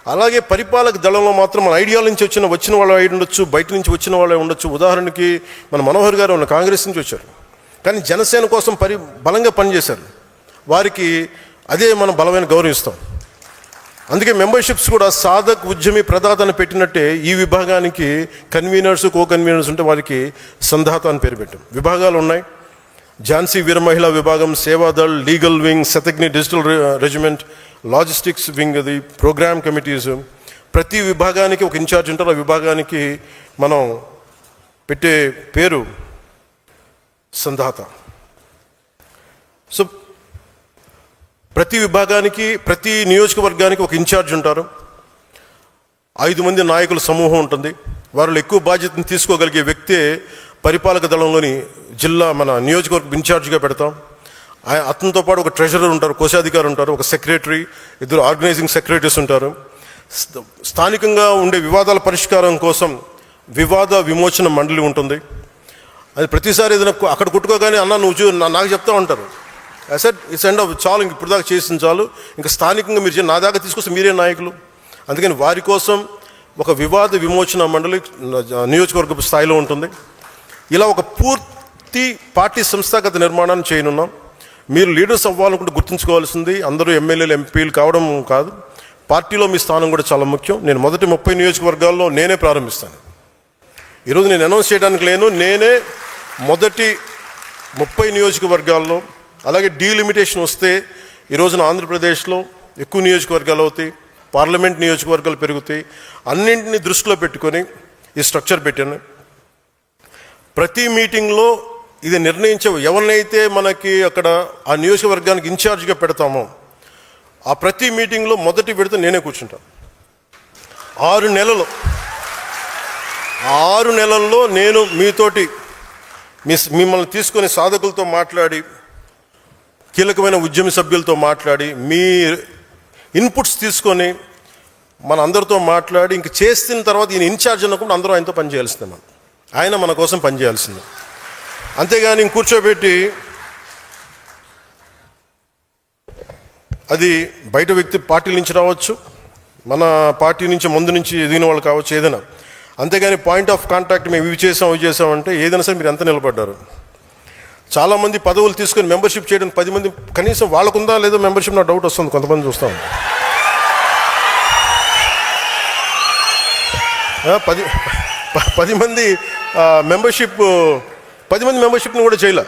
అలాగే పరిపాలక దళంలో మాత్రం మన ఐడియాల నుంచి వచ్చిన వాళ్ళు అయి ఉండొచ్చు, బయట నుంచి వచ్చిన వాళ్ళే ఉండొచ్చు. ఉదాహరణకి మన మనోహర్ గారు ఉన్న కాంగ్రెస్ నుంచి వచ్చారు, కానీ జనసేన కోసం బలంగా పనిచేశారు. వారికి అదే మనం బలమైన గౌరవిస్తాం. అందుకే మెంబర్షిప్స్ కూడా సాధక్, ఉద్యమి, ప్రదాత అని పెట్టినట్టే ఈ విభాగానికి కన్వీనర్స్, కో కన్వీనర్స్ ఉంటే వారికి సంధాత అని పేరు పెట్టాం. విభాగాలు ఉన్నాయి. ఝాన్సీ వీర మహిళా విభాగం, Sevadal, legal wing, Shataghni digital regiment, logistics wing, అది ప్రోగ్రామ్ కమిటీస్. ప్రతి విభాగానికి ఒక ఇన్ఛార్జ్ ఉంటారు. ఆ విభాగానికి మనం పెట్టే పేరు సంధాత. సో ప్రతి విభాగానికి, ప్రతి నియోజకవర్గానికి ఒక ఇన్ఛార్జ్ ఉంటారు. 5 మంది నాయకుల సమూహం ఉంటుంది. వారిలో ఎక్కువ బాధ్యతను తీసుకోగలిగే వ్యక్తే పరిపాలక దళంలోని జిల్లా మన నియోజకవర్గం ఇన్ఛార్జిగా పెడతాం. అతనితో పాటు ఒక ట్రెజరర్ ఉంటారు, కోశాధికారి ఉంటారు, ఒక సెక్రటరీ, 2 ఆర్గనైజింగ్ సెక్రటరీస్ ఉంటారు. స్థానికంగా ఉండే వివాదాల పరిష్కారం కోసం వివాద విమోచన మండలి ఉంటుంది. అది ప్రతిసారి ఏదైనా అక్కడ కుట్టుకోగానే అన్న నువ్వు నాకు చెప్తా ఉంటారు, అసెట్ ఇట్స్ ఎండ్ ఆఫ్, చాలు, ఇంక ఇప్పుడు దాకా చేసిన చాలు, ఇంకా స్థానికంగా మీరు నా దాకా తీసుకొస్తే మీరే నాయకులు. అందుకని వారి కోసం ఒక వివాద విమోచన మండలి నియోజకవర్గ స్థాయిలో ఉంటుంది. ఇలా ఒక పూర్తి పార్టీ సంస్థాగత నిర్మాణాన్ని చేయనున్నాం. మీరు లీడర్స్ అవ్వాలనుకుంటే గుర్తుంచుకోవాల్సింది అందరూ ఎమ్మెల్యేలు ఎంపీలు కావడం కాదు, పార్టీలో మీ స్థానం కూడా చాలా ముఖ్యం. నేను మొదటి 30 నియోజకవర్గాల్లో నేనే ప్రారంభిస్తాను. ఈరోజు నేను అనౌన్స్ చేయడానికి లేను, నేనే మొదటి 30 నియోజకవర్గాల్లో. అలాగే డీలిమిటేషన్ వస్తే ఈరోజున ఆంధ్రప్రదేశ్లో ఎక్కువ నియోజకవర్గాలు అవుతాయి, పార్లమెంట్ నియోజకవర్గాలు పెరుగుతాయి. అన్నింటినీ దృష్టిలో పెట్టుకొని ఈ స్ట్రక్చర్ పెట్టాను. ప్రతి మీటింగ్లో ఇది నిర్ణయించే ఎవరినైతే మనకి అక్కడ ఆ నియోజకవర్గానికి ఇన్ఛార్జ్గా పెడతామో ఆ ప్రతి మీటింగ్లో మొదటి విడత నేనే కూర్చుంటాను. 6 నెలల్లో నేను మీతోటి మిమ్మల్ని తీసుకొని సాధకులతో మాట్లాడి, కీలకమైన ఉద్యమ సభ్యులతో మాట్లాడి, మీ ఇన్పుట్స్ తీసుకొని మన అందరితో మాట్లాడి ఇంక చేసిన తర్వాత ఈయన ఇన్ఛార్జ్ అన్నప్పుడు అందరూ ఆయనతో పనిచేయాల్సిందే. ఆయన మన కోసం పనిచేయాల్సిందే. అంతేగాని కూర్చోబెట్టి అది బయట వ్యక్తి పార్టీ నుంచి రావచ్చు, మన పార్టీ నుంచి ముందు నుంచి ఎదిగిన వాళ్ళు కావచ్చు, ఏదైనా. అంతేగాని పాయింట్ ఆఫ్ కాంటాక్ట్ మేము ఇవి చేసామంటే ఏదైనా సరే మీరు ఎంత నిలబడ్డారు. చాలామంది పదవులు తీసుకొని మెంబర్షిప్ చేయడానికి 10 మంది కనీసం వాళ్ళకుందా లేదో మెంబర్షిప్, నాకు డౌట్ వస్తుంది. కొంతమంది చూస్తాం 10 మంది మెంబర్షిప్, 10 మంది మెంబర్షిప్ని కూడా చేయలే.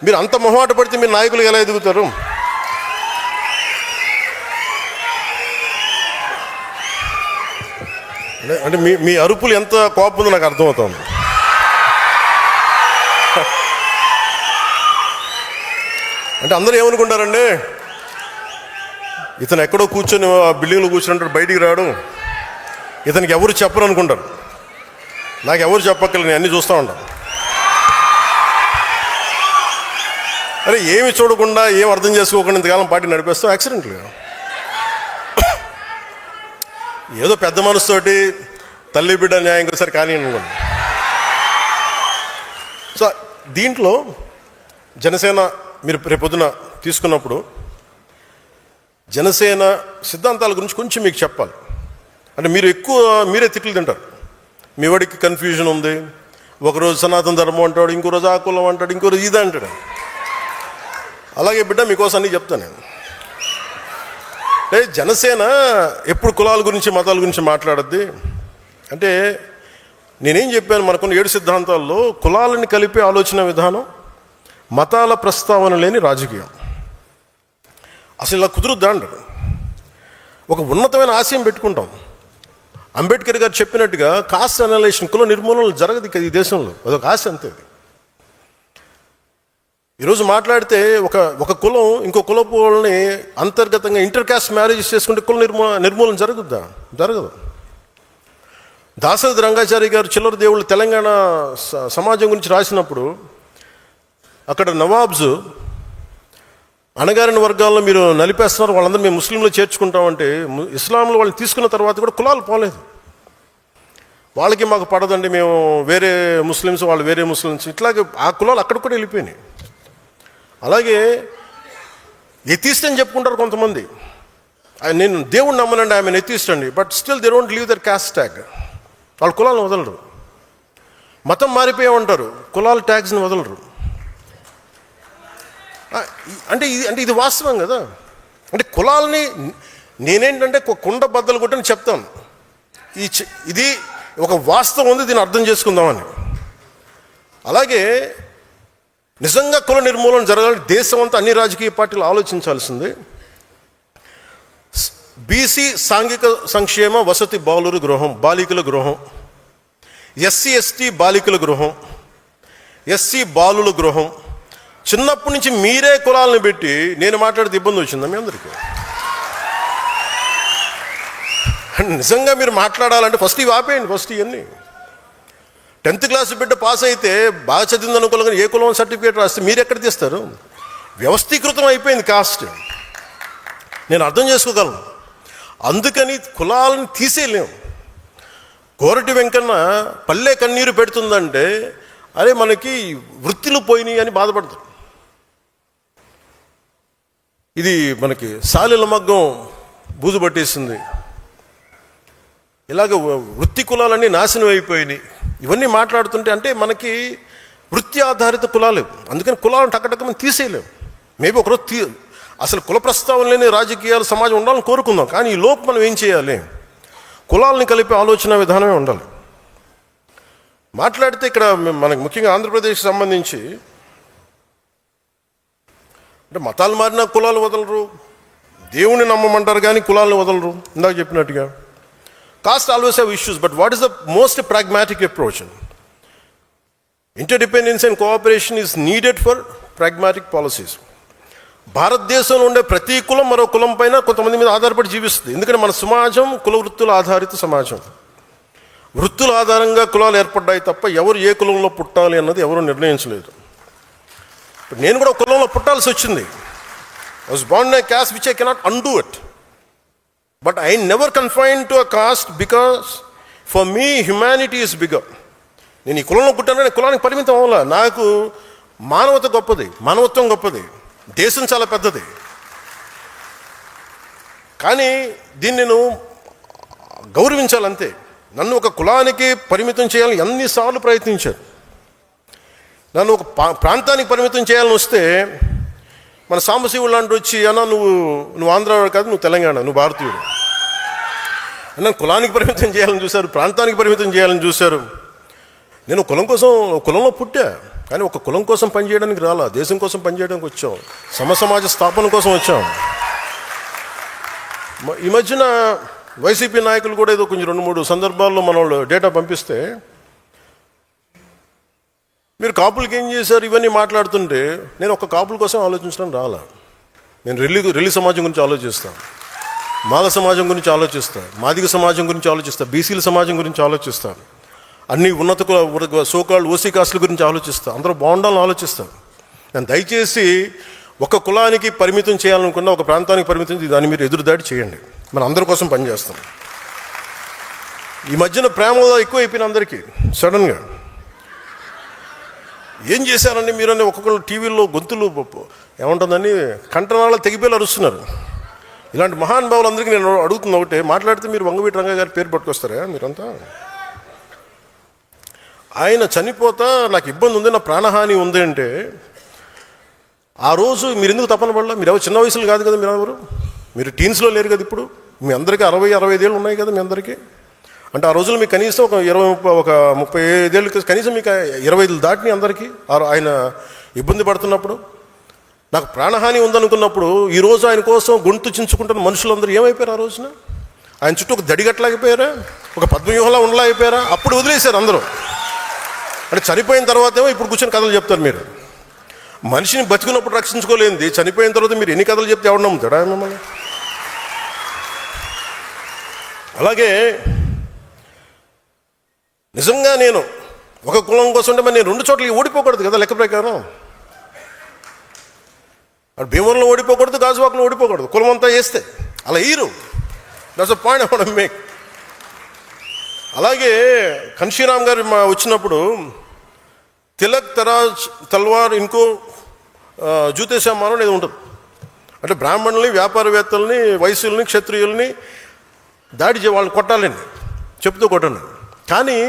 మీరు అంత మొహమాట పడితే మీరు నాయకులు ఎలా ఎదుగుతారు? అంటే మీ అరుపులు ఎంత కోపం ఉందో నాకు అర్థమవుతుంది. అంటే అందరూ ఏమనుకుంటారండి, ఇతను ఎక్కడో కూర్చొని బిల్డింగ్లో కూర్చుంటాడు, బయటికి రాడు, ఇతనికి ఎవరు చెప్పరు అనుకుంటారు. నాకు ఎవరు చెప్పక్కర్లేదు, నేను అన్నీ చూస్తూ ఉంటాను. అరే ఏమి చూడకుండా, ఏం అర్థం చేసుకోకుండా ఇంతకాలం పార్టీ నడిపేస్తాం యాక్సిడెంట్లుగా. ఏదో పెద్ద మనసుతోటి తల్లి బిడ్డ న్యాయం ఒకసారి కానీ అనుకోండి. సో దీంట్లో జనసేన మీరు రేపొద్దున తీసుకున్నప్పుడు జనసేన సిద్ధాంతాల గురించి కొంచెం మీకు చెప్పాలి. అంటే మీరే తిట్లు తింటారు. మీ వాడికి కన్ఫ్యూజన్ ఉంది, ఒకరోజు సనాతన ధర్మం అంటాడు, ఇంకో రోజు ఆ కులం అంటాడు, ఇంకో రోజు ఇది అంటాడు. అలాగే బిడ్డ మీకోసం అన్నీ చెప్తాను నేను. జనసేన ఎప్పుడు కులాల గురించి మతాల గురించి మాట్లాడద్ది. అంటే నేనేం చెప్పాను, మనకున్న 7 సిద్ధాంతాల్లో కులాలని కలిపే ఆలోచన విధానం, మతాల ప్రస్తావన లేని రాజకీయం. అసలు ఇలా కుదురుద్దా అంటారు. ఒక ఉన్నతమైన ఆశయం పెట్టుకుంటాం. అంబేద్కర్ గారు చెప్పినట్టుగా కాస్ట్ అనలైజేషన్, కుల నిర్మూలన జరగదు ఇక ఈ దేశంలో. అదొక ఆశ అంతే. ఈరోజు మాట్లాడితే ఒక కులం ఇంకో కులపు వాళ్ళని అంతర్గతంగా ఇంటర్ కాస్ట్ మ్యారేజెస్ చేసుకుంటే కుల నిర్మూలన జరుగుద్దా? జరగదు. దాశరథి రంగాచారి గారు చిల్లర దేవుళ్ళు తెలంగాణ సమాజం గురించి రాసినప్పుడు అక్కడ నవాబ్స్ అణగారిన వర్గాల్లో మీరు నలిపేస్తున్నారు, వాళ్ళందరూ మేము ముస్లింలో చేర్చుకుంటామంటే ఇస్లాంలో వాళ్ళని తీసుకున్న తర్వాత కూడా కులాలు పోలేదు. వాళ్ళకి మాకు పడదండి, మేము వేరే ముస్లిమ్స్, వాళ్ళు వేరే ముస్లిమ్స్, ఇట్లాగే ఆ కులాలు అక్కడ కూడా వెళ్ళిపోయినాయి. అలాగే ఎథీస్ట్ అని చెప్పుకుంటారు కొంతమంది. నేను దేవుణ్ణి నమ్మనండి, ఆమె ఎథీస్ట్ అండి, but still they don't leave their caste tag. వాళ్ళు కులాలను వదలరు. మతం మారిపోయామంటారు, కులాల ట్యాగ్స్ని వదలరు. అంటే ఇది వాస్తవం కదా. అంటే కులాలని నేనేంటంటే కుండ బద్దలు కొట్టని చెప్తాను. ఇది ఒక వాస్తవం ఉంది, దీన్ని అర్థం చేసుకుందామని. అలాగే నిజంగా కుల నిర్మూలన జరగాలని దేశం అంతా అన్ని రాజకీయ పార్టీలు ఆలోచించాల్సింది. బీసీ సాంఘిక సంక్షేమ వసతి బాలికల గృహం, ఎస్సీ ఎస్టీ బాలికల గృహం, ఎస్సీ బాలుల గృహం. చిన్నప్పటి నుంచి మీరే కులాలను పెట్టి నేను మాట్లాడితే ఇబ్బంది వచ్చిందా మీ అందరికీ? నిజంగా మీరు మాట్లాడాలంటే ఫస్ట్ ఇవి ఆపేయండి. ఫస్ట్ ఇవన్నీ 10th క్లాస్ బిడ్డ పాస్ అయితే బాగా చదివింది అనుకోవాలి, ఏ కులం సర్టిఫికేట్ రాస్తే మీరు ఎక్కడ తీస్తారు? వ్యవస్థీకృతం అయిపోయింది కాస్ట్. నేను అర్థం చేసుకోగలను. అందుకని కులాలను తీసేయలేము. కోరటి వెంకన్న పల్లె కన్నీరు పెడుతుందంటే అరే మనకి వృత్తిలు పోయినాయి అని బాధపడతారు. ఇది మనకి సాలెల మగ్గం బూజు పట్టేసింది. ఇలాగ వృత్తి కులాలన్నీ నాశనం అయిపోయినాయి. ఇవన్నీ మాట్లాడుతుంటే అంటే మనకి వృత్తి ఆధారిత కులాలు, అందుకని కులాలను టక్కటక్కమని తీసేయలేము. మేబీ ఒకరోజు అసలు కుల ప్రస్తావన లేని రాజకీయాలు సమాజం ఉండాలని కోరుకుందాం, కానీ ఈ లోపు మనం ఏం చేయాలి? కులాలని కలిపే ఆలోచన విధానమే ఉండాలి. మాట్లాడితే ఇక్కడ మనకి ముఖ్యంగా ఆంధ్రప్రదేశ్కి సంబంధించి అంటే మతాలు మారినా కులాలు వదలరు, దేవుని నమ్మమంటారు కానీ కులాలను వదలరు. ఇందాక చెప్పినట్టుగా caste always have issues, but what is the most pragmatic approach? Interdependence and cooperation is needed for pragmatic policies. భారతదేశంలో ఉండే ప్రతి కులం మరో కులం పైన కొంతమంది మీద ఆధారపడి జీవిస్తుంది. ఎందుకంటే మన సమాజం కుల వృత్తుల ఆధారిత సమాజం. వృత్తుల ఆధారంగా కులాలు ఏర్పడ్డాయి తప్ప ఎవరు ఏ కులంలో పుట్టాలి అన్నది ఎవరు నిర్ణయించలేదు. నేను కూడా కులంలో పుట్టాల్సి వచ్చింది. I was born in a caste which I cannot undo it. But I never confined to a caste because for me humanity is bigger. నేను ఈ కులంలో పుట్టానని కులానికి పరిమితం అవ్వాల. నాకు మానవత గొప్పది, మానవత్వం గొప్పది, దేశం చాలా పెద్దది. కానీ దీన్ని నేను గౌరవించాలంతే. నన్ను ఒక కులానికి పరిమితం చేయాలని ఎన్నిసార్లు ప్రయత్నించారు. నన్ను ఒక ప్రాంతానికి పరిమితం చేయాలని వస్తే మన సాంబశివుడు లాంటి వచ్చి అన్నా నువ్వు ఆంధ్రావాడు కాదు, నువ్వు తెలంగాణ, నువ్వు భారతీయుడు. అన్న కులానికి పరిమితం చేయాలని చూశారు, ప్రాంతానికి పరిమితం చేయాలని చూశారు. నేను కులంలో పుట్టా, కానీ ఒక కులం కోసం పనిచేయడానికి రాలా, దేశం కోసం పనిచేయడానికి వచ్చాం, సమాజ స్థాపన కోసం వచ్చాం. ఈ మధ్యన వైసీపీ నాయకులు కూడా ఏదో కొంచెం 2-3 సందర్భాల్లో మన వాళ్ళు డేటా పంపిస్తే మీరు కాపులకి ఏం చేశారు ఇవన్నీ మాట్లాడుతుంటే నేను ఒక కాపుల కోసం ఆలోచించడం రాలా. నేను రెల్లి సమాజం గురించి ఆలోచిస్తాను, మాల సమాజం గురించి ఆలోచిస్తాను, మాదిగ సమాజం గురించి ఆలోచిస్తాను, బీసీల సమాజం గురించి ఆలోచిస్తాను, అన్ని ఉన్నత సోకాళ్ళు ఓసీ కాస్టుల గురించి ఆలోచిస్తాను, అందరూ బాగుండాలని ఆలోచిస్తాను. నేను దయచేసి ఒక కులానికి పరిమితం చేయాలనుకున్న, ఒక ప్రాంతానికి పరిమితం దాన్ని మీరు ఎదురుదాడి చేయండి. మనం అందరి కోసం పనిచేస్తాం. ఈ మధ్యన ప్రేమలో ఎక్కువ అయిపోయిన అందరికీ సడన్గా ఏం చేశారండి మీరని ఒక్కొక్కరు టీవీల్లో గొంతులు ఏముంటుందని కంటనాళ్ళ తెగిపోయి అరుస్తున్నారు. ఇలాంటి మహానుభావులందరికీ నేను అడుగుతున్న ఒకటే, మాట్లాడితే మీరు వంగవీటి రంగా గారి పేరు పట్టుకొస్తారా మీరంతా? ఆయన చనిపోతా నాకు ఇబ్బంది ఉంది, నా ప్రాణహాని ఉంది అంటే ఆ రోజు మీరు ఎందుకు తపన పడలా? మీరు ఎవరు చిన్న వయసులు కాదు కదా, మీరు టీన్స్లో లేరు కదా. ఇప్పుడు మీ అందరికీ 60-65 ఏళ్ళు ఉన్నాయి కదా మీ అందరికీ. అంటే ఆ రోజులు మీకు కనీసం ఒక 35 ఏళ్ళు, కనీసం మీకు 25 దాటిని అందరికీ. ఆయన ఇబ్బంది పడుతున్నప్పుడు, నాకు ప్రాణహాని ఉందనుకున్నప్పుడు, ఈరోజు ఆయన కోసం గొంతు చించుకుంటున్న మనుషులందరూ ఏమైపోయారు? ఆ రోజున ఆయన చుట్టూ ఒక దడిగట్లాగిపోయారా, ఒక పద్మవ్యూహంలా ఉండలేకపోయారా? అప్పుడు వదిలేశారు అందరూ. అంటే చనిపోయిన తర్వాత ఏమో ఇప్పుడు కూర్చొని కథలు చెప్తారు. మీరు మనిషిని బతుకున్నప్పుడు రక్షించుకోలేంది, చనిపోయిన తర్వాత మీరు ఎన్ని కథలు చెప్తే ఎవరు నమ్ముతాడా మిమ్మల్ని? అలాగే నిజంగా నేను ఒక కులం కోసం ఉంటే మరి నేను 2 చోట్లకి ఓడిపోకూడదు కదా లెక్క ప్రకారం. అటు భీమవరంలో ఓడిపోకూడదు, గాజువాకలో ఓడిపోకూడదు, కులం అంతా వేస్తే అలా ఈరు. That's a point I want to make. అలాగే కన్షీరామ్ గారు వచ్చినప్పుడు తిలక్ తల్వార్ ఇంకో జూతేశ్యామానం అనేది ఉంటుంది. అంటే బ్రాహ్మణుల్ని, వ్యాపారవేత్తల్ని, వైశ్యుల్ని, క్షత్రియుల్ని వాళ్ళని కొట్టాలండి, చెప్తూ కొట్టండి. కానీ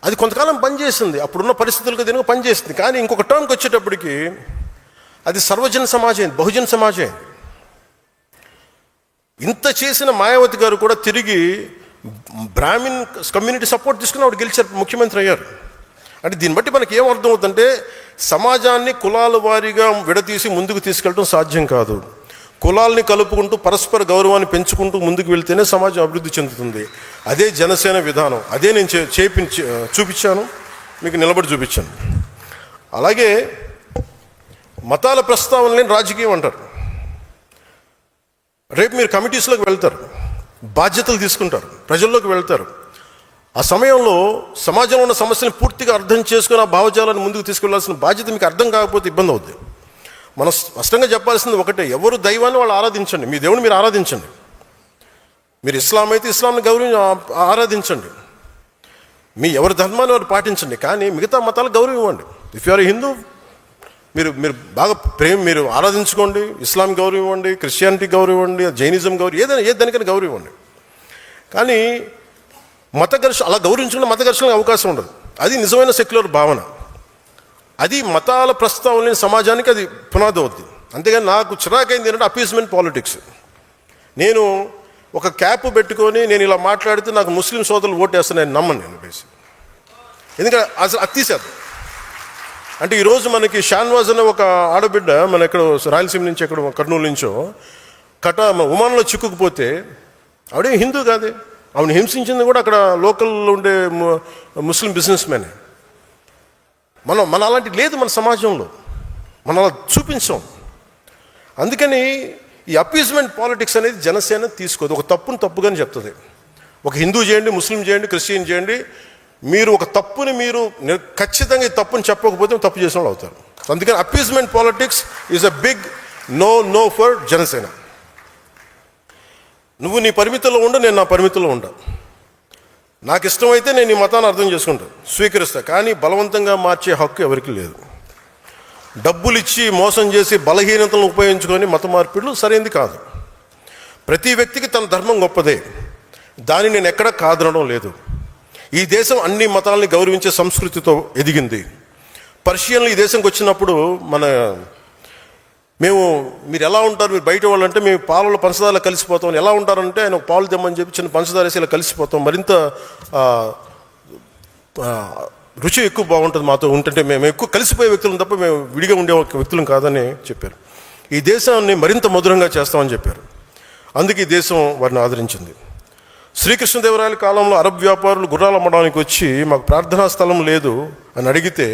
అది కొంతకాలం పనిచేస్తుంది, అప్పుడున్న పరిస్థితులకు దీనికి పనిచేస్తుంది. కానీ ఇంకొక టర్మ్కి వచ్చేటప్పటికి అది సర్వజన సమాజం, బహుజన సమాజం. ఇంత చేసిన మాయావతి గారు కూడా తిరిగి బ్రాహ్మిన్ కమ్యూనిటీ సపోర్ట్ తీసుకుని ఆవిడ గెలిచారు, ముఖ్యమంత్రి అయ్యారు. అంటే దీన్ని బట్టి మనకి ఏం అర్థం అవుతుందంటే సమాజాన్ని కులాల వారీగా విడతీసి ముందుకు తీసుకెళ్ళడం సాధ్యం కాదు. కులాల్ని కలుపుకుంటూ పరస్పర గౌరవాన్ని పెంచుకుంటూ ముందుకు వెళ్తేనే సమాజం అభివృద్ధి చెందుతుంది. అదే జనసేన విధానం, అదే నేను చూపించాను, మీకు నిలబడి చూపించాను. అలాగే మతాల ప్రస్తావనని రాజకీయం అంటారు. రేపు మీరు కమిటీస్లోకి వెళ్తారు, బాధ్యతలు తీసుకుంటారు, ప్రజల్లోకి వెళ్తారు. ఆ సమయంలో సమాజంలో ఉన్న సమస్యలను పూర్తిగా అర్థం చేసుకుని ఆ భావజాలను ముందుకు తీసుకెళ్లాల్సిన బాధ్యత మీకు అర్థం కాకపోతే ఇబ్బంది అవుతుంది. మనం స్పష్టంగా చెప్పాల్సింది ఒకటే, ఎవరు దైవాన్ని వాళ్ళు ఆరాధించండి, మీ దేవుని మీరు ఆరాధించండి. మీరు ఇస్లాం అయితే ఇస్లాంని ఆరాధించండి, మీ ఎవరి ధర్మాన్ని వారు పాటించండి. కానీ మిగతా మతాలకు గౌరవం ఇవ్వండి. ఇఫ్ యు ఆర్ హిందూ, మీరు బాగా మీరు ఆరాధించుకోండి, ఇస్లాం గౌరవం ఇవ్వండి, క్రిస్టియానిటీ గౌరవం ఇవ్వండి, జైనిజం గౌరవం, ఏ దానికైనా గౌరవం ఇవ్వండి. కానీ మత ఘర్షణ అలా గౌరవించుకున్న మత ఘర్షణకు అవకాశం ఉండదు. అది నిజమైన సెక్యులర్ భావన. అది మతాల ప్రస్తావన లేని సమాజానికి అది పునాది అవుద్ది. అంతేగాని నాకు చిరాకైంది ఏంటంటే అపీస్మెంట్ పాలిటిక్స్. నేను ఒక క్యాప్ పెట్టుకొని నేను ఇలా మాట్లాడితే నాకు ముస్లిం సోదరులు ఓటేస్తాను నేను నమ్మను. నేను బేసి ఎందుకంటే అసలు అది తీసేద్దాం. అంటే ఈరోజు మనకి షాన్వాజ్ అనే ఒక ఆడబిడ్డ మన ఎక్కడ రాయలసీమ నుంచి ఎక్కడ కర్నూలు నుంచో ఉమాన్లో చిక్కుకుపోతే ఆవిడే హిందూ కాదే. ఆవిడ హింసించింది కూడా అక్కడ లోకల్లో ఉండే ముస్లిం బిజినెస్ మ్యానే. మన అలాంటి లేదు మన సమాజంలో, మనం అలా చూపించాం. అందుకని ఈ అపీజ్మెంట్ పాలిటిక్స్ అనేది జనసేన తీసుకోదు. ఒక తప్పును తప్పుగానే చెప్తుంది. ఒక హిందూ చేయండి, ముస్లిం చేయండి, క్రిస్టియన్ చేయండి, మీరు ఒక తప్పుని మీరు ఖచ్చితంగా ఈ తప్పుని చెప్పకపోతే తప్పు చేసిన వాళ్ళు అవుతారు. అందుకని appeasement politics is a big no for Janasena. నువ్వు నీ పరిమితుల్లో ఉండు, నేను నా పరిమితుల్లో ఉంటా. నాకు ఇష్టమైతే నేను ఈ మతాన్ని అర్థం చేసుకుంటాను, స్వీకరిస్తా. కానీ బలవంతంగా మార్చే హక్కు ఎవరికి లేదు. డబ్బులు ఇచ్చి మోసం చేసి బలహీనతలను ఉపయోగించుకొని మత మార్పిడులు సరైనది కాదు. ప్రతి వ్యక్తికి తన ధర్మం గొప్పదే, దాన్ని నేను ఎక్కడ కాదనడం లేదు. ఈ దేశం అన్ని మతాలని గౌరవించే సంస్కృతితో ఎదిగింది. పర్షియన్లు ఈ దేశంకి వచ్చినప్పుడు మీరు ఎలా ఉంటారు, మీరు బయట వాళ్ళు అంటే మేము పాలలో పంచదారలో కలిసిపోతాం. ఎలా ఉంటారంటే ఆయన ఒక పాలు తెమ్మని చెప్పి చిన్న పంచదార వేసి ఇలా కలిసిపోతాం, మరింత రుచి ఎక్కువ బాగుంటుంది మాతో ఉంటుంటే. మేము ఎక్కువ కలిసిపోయే వ్యక్తులను తప్ప మేము విడిగా ఉండే వ్యక్తులం కాదని చెప్పారు. ఈ దేశాన్ని మరింత మధురంగా చేస్తామని చెప్పారు. అందుకే ఈ దేశం వారిని ఆదరించింది. శ్రీకృష్ణదేవరాయల కాలంలో అరబ్ వ్యాపారులు గుర్రాలు అమ్మడానికి వచ్చి మాకు ప్రార్థనా స్థలం లేదు అని అడిగితే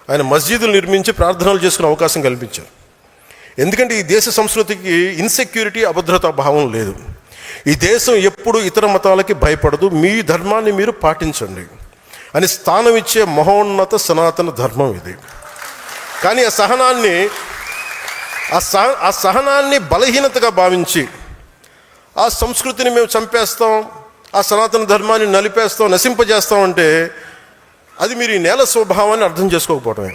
ఆయన మస్జిదులు నిర్మించి ప్రార్థనలు చేసుకునే అవకాశం కల్పించారు. ఎందుకంటే ఈ దేశ సంస్కృతికి ఇన్సెక్యూరిటీ, అభద్రతా భావం లేదు. ఈ దేశం ఎప్పుడు ఇతర మతాలకి భయపడదు. మీ ధర్మాన్ని మీరు పాటించండి అని స్థానం ఇచ్చే మహోన్నత సనాతన ధర్మం ఇది. కానీ ఆ సహనాన్ని బలహీనతగా భావించి ఆ సంస్కృతిని మేము చంపేస్తాం, ఆ సనాతన ధర్మాన్ని నలిపేస్తాం, నశింపజేస్తాం అంటే అది మీరు ఈ నేల స్వభావాన్ని అర్థం చేసుకోకపోవటమే.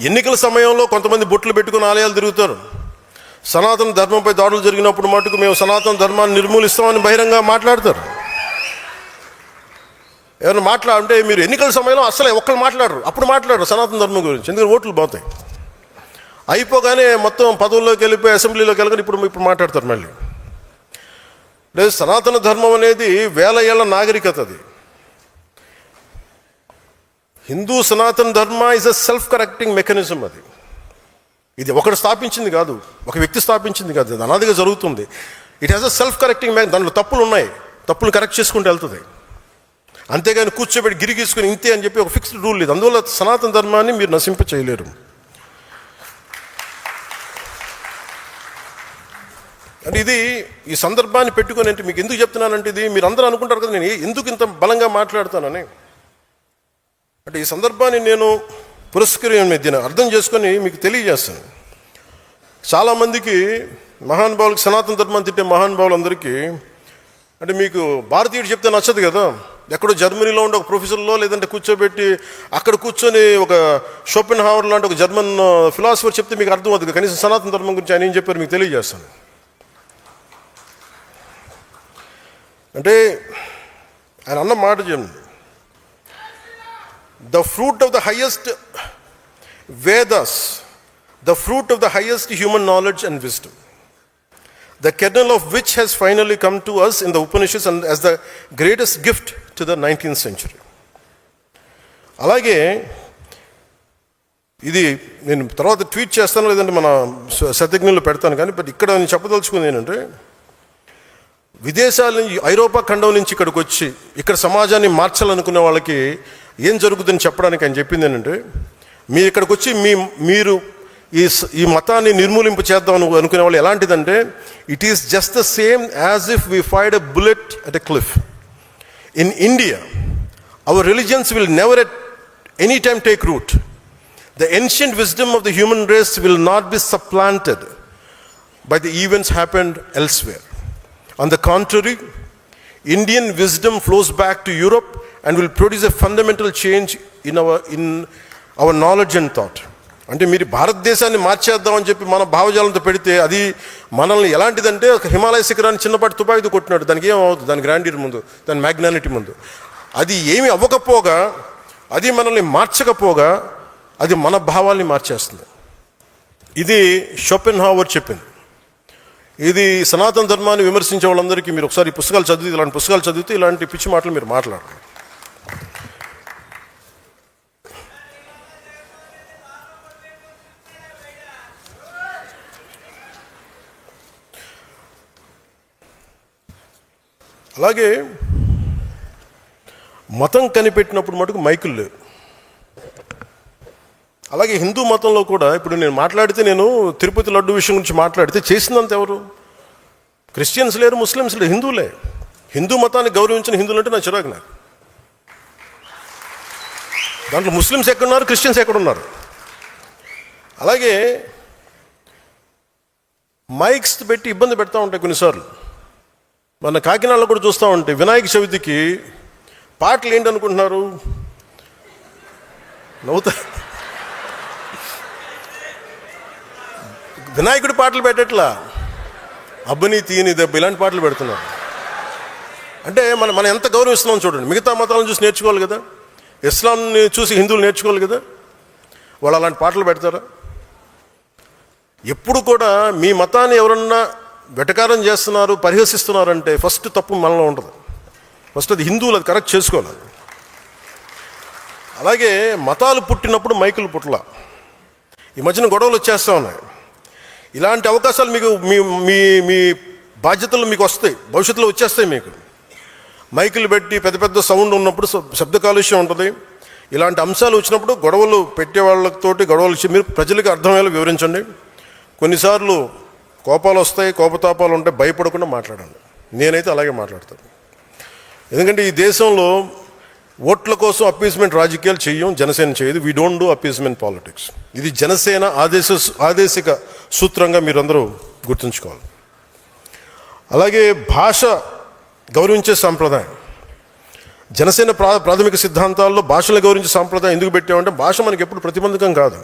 ఎన్నికల సమయంలో కొంతమంది బొట్లు పెట్టుకుని ఆలయాలు తిరుగుతారు. సనాతన ధర్మంపై దాడులు జరిగినప్పుడు మటుకు మేము సనాతన ధర్మాన్ని నిర్మూలిస్తామని బహిరంగ మాట్లాడతారు. ఎవరైనా అంటే మీరు ఎన్నికల సమయంలో అసలు ఒక్కరు మాట్లాడరు, అప్పుడు మాట్లాడరు సనాతన ధర్మం గురించి, ఎందుకంటే ఓట్లు పోతాయి. అయిపోగానే మొత్తం పదవుల్లోకి వెళ్ళిపోయి అసెంబ్లీలోకి వెళ్ళగానే ఇప్పుడు మాట్లాడతారు మళ్ళీ. లేదు, సనాతన ధర్మం అనేది వేల ఏళ్ల నాగరికత. అది హిందూ సనాతన ధర్మ is a self correcting mechanism. ఇది ఒకటి స్థాపించింది కాదు, ఒక వ్యక్తి స్థాపించింది కాదు, అది అనాదిగా జరుగుతుంది. It has a self correcting దాంట్లో తప్పులు ఉన్నాయి, తప్పులు కరెక్ట్ చేసుకుంటూ వెళ్తుంది. అంతేగాని కూర్చోబెట్టి గిరిగీసుకుని ఇంతే అని చెప్పి ఒక ఫిక్స్డ్ రూల్ లేదు. అందువల్ల సనాతన ధర్మాన్ని మీరు నశింప చేయలేరు. అంటే ఇది ఈ సందర్భాన్ని పెట్టుకొని అంటే మీకు ఎందుకు చెప్తున్నానంటే, ఇది మీరు అందరూ అనుకుంటారు కదా నేను ఎందుకు ఇంత బలంగా మాట్లాడతానని. అంటే ఈ సందర్భాన్ని నేను దీన్ని అర్థం చేసుకొని మీకు తెలియజేస్తాను. చాలామందికి మహానుభావులకి, సనాతన ధర్మాన్ని తిట్టే మహానుభావులందరికీ అంటే మీకు భారతీయుడు చెప్తే నచ్చదు కదా. ఎక్కడో జర్మనీలో ఉండే ఒక ప్రొఫెసర్లో లేదంటే కూర్చోబెట్టి అక్కడ కూర్చొని ఒక షోపెన్ హావర్ లాంటి ఒక జర్మన్ ఫిలాసఫర్ చెప్తే మీకు అర్థం అవుతుంది. కనీసం సనాతన ధర్మం గురించి ఆయన ఏం చెప్పారు మీకు తెలియజేస్తాను. అంటే ఆయన అన్న మాట చెప్పండి, the fruit of the highest Vedas, the fruit of the highest human knowledge and wisdom, the kernel of which has finally come to us in the Upanishads and as the greatest gift to the 19th century. అలాగే ఇది నేను తర్వాత ట్వీట్ చేస్తాను, లేదంటే మన శతజ్ఞులు పెడతాను. కానీ బట్ ఇక్కడ నేను చెప్పదలుచుకుంది ఏంటంటే, విదేశాల నుంచి ఐరోపా ఖండం నుంచి ఇక్కడికి వచ్చి ఇక్కడ సమాజాన్ని మార్చాలనుకునే వాళ్ళకి ఏం జరుగుతుందని చెప్పడానికి ఆయన చెప్పింది ఏంటంటే, మీరు ఇక్కడికి వచ్చి మీరు ఈ మతాన్ని నిర్మూలింపు చేద్దాం అనుకునే వాళ్ళు ఎలాంటిదంటే, it is just the same as if we fired a bullet at a cliff. In India our religions will never at any time take root. The ancient wisdom of the human race will not be supplanted by the events happened elsewhere. On the contrary, Indian wisdom flows back to Europe and will produce a fundamental change in our knowledge and thought. అంటే మీరు భారతదేశాన్ని మార్చేద్దామని చెప్పి మన భావజాలంతో పెడితే అది మనల్ని ఎలాంటిదంటే ఒక హిమాలయ శిఖరాన్ని చిన్నపాటి తుపాకీతో కొట్టినాడు. దానికి ఏమవుతుంది? దాని గ్రాండీర్ ముందు, దాని మ్యాగ్నానిటీ ముందు. అది ఏమి అవ్వకపోగా, అది మనల్ని మార్చకపోగా, అది మన భావాల్ని మార్చేస్తుంది. ఇది షోపెన్హావర్ చెప్పింది. ఇది సనాతన ధర్మాన్ని విమర్శించే వాళ్ళందరికీ మీరు ఒకసారి ఈ పుస్తకాలు చదివితే, ఇలాంటి పుస్తకాలు చదివితే ఇలాంటి పిచ్చి మాటలు మీరు మాట్లాడరు. అలాగే మతం కనిపెట్టినప్పుడు మటుకు మైకులు లేవు. అలాగే హిందూ మతంలో కూడా ఇప్పుడు నేను మాట్లాడితే, నేను తిరుపతి లడ్డు విషయం గురించి మాట్లాడితే చేసిందంత ఎవరు? క్రిస్టియన్స్ లేరు, ముస్లిమ్స్ లేరు, హిందువులే. హిందూ మతాన్ని గౌరవించిన హిందువులు అంటే నా చిరాకు. నాకు దాంట్లో ముస్లిమ్స్ ఎక్కడున్నారు, క్రిస్టియన్స్ ఎక్కడున్నారు? అలాగే మైక్స్ పెట్టి ఇబ్బంది పెడతా ఉంటాయి కొన్నిసార్లు. మన కాకినాడలో కూడా చూస్తూ ఉంటే వినాయక చవితికి పాటలు ఏంటనుకుంటున్నారు? నవ్వుతా. వినాయకుడి పాటలు పెట్టట్లా, అబ్బని తీని దెబ్బ ఇలాంటి పాటలు పెడుతున్నారు. అంటే మనం ఎంత గౌరవిస్తున్నాం చూడండి. మిగతా మతాలను చూసి నేర్చుకోవాలి కదా, ఇస్లాంని చూసి హిందువులు నేర్చుకోవాలి కదా. వాళ్ళు అలాంటి పాటలు పెడతారా? ఎప్పుడు కూడా మీ మతాన్ని ఎవరన్నా వెటకారం చేస్తున్నారు, పరిహసిస్తున్నారంటే ఫస్ట్ తప్పు మనలో ఉంటుంది. ఫస్ట్ అది హిందువులు అది కరెక్ట్ చేసుకోవాలి. అలాగే మతాలు పుట్టినప్పుడు మైకులు పుట్టల. ఈ మధ్యన గొడవలు వచ్చేస్తూ ఉన్నాయి. ఇలాంటి అవకాశాలు మీకు మీ మీ మీ బాధ్యతలు మీకు వస్తాయి, భవిష్యత్తులో వచ్చేస్తాయి. మీకు మైకులు పెట్టి పెద్ద పెద్ద సౌండ్ ఉన్నప్పుడు శబ్ద కాలుష్యం ఉంటుంది. ఇలాంటి అంశాలు వచ్చినప్పుడు గొడవలు పెట్టే వాళ్ళతోటి గొడవలు ఇచ్చి మీరు ప్రజలకు అర్థమయ్యేలా వివరించండి. కొన్నిసార్లు కోపాలు వస్తాయి, కోపతాపాలు ఉంటాయి, భయపడకుండా మాట్లాడండి. నేనైతే అలాగే మాట్లాడతాను. ఎందుకంటే ఈ దేశంలో ఓట్ల కోసం అప్పీస్మెంట్ రాజకీయాలు చెయ్యం, జనసేన చేయదు. We don't do appeasement politics. ఇది జనసేన ఆదేశిక సూత్రంగా మీరందరూ గుర్తుంచుకోవాలి. అలాగే భాష గౌరవించే సాంప్రదాయం, జనసేన ప్రాథమిక సిద్ధాంతాల్లో భాషను గౌరవించే సాంప్రదాయం ఎందుకు పెట్టామంటే భాష మనకి ఎప్పుడు ప్రతిబంధకం కాదు.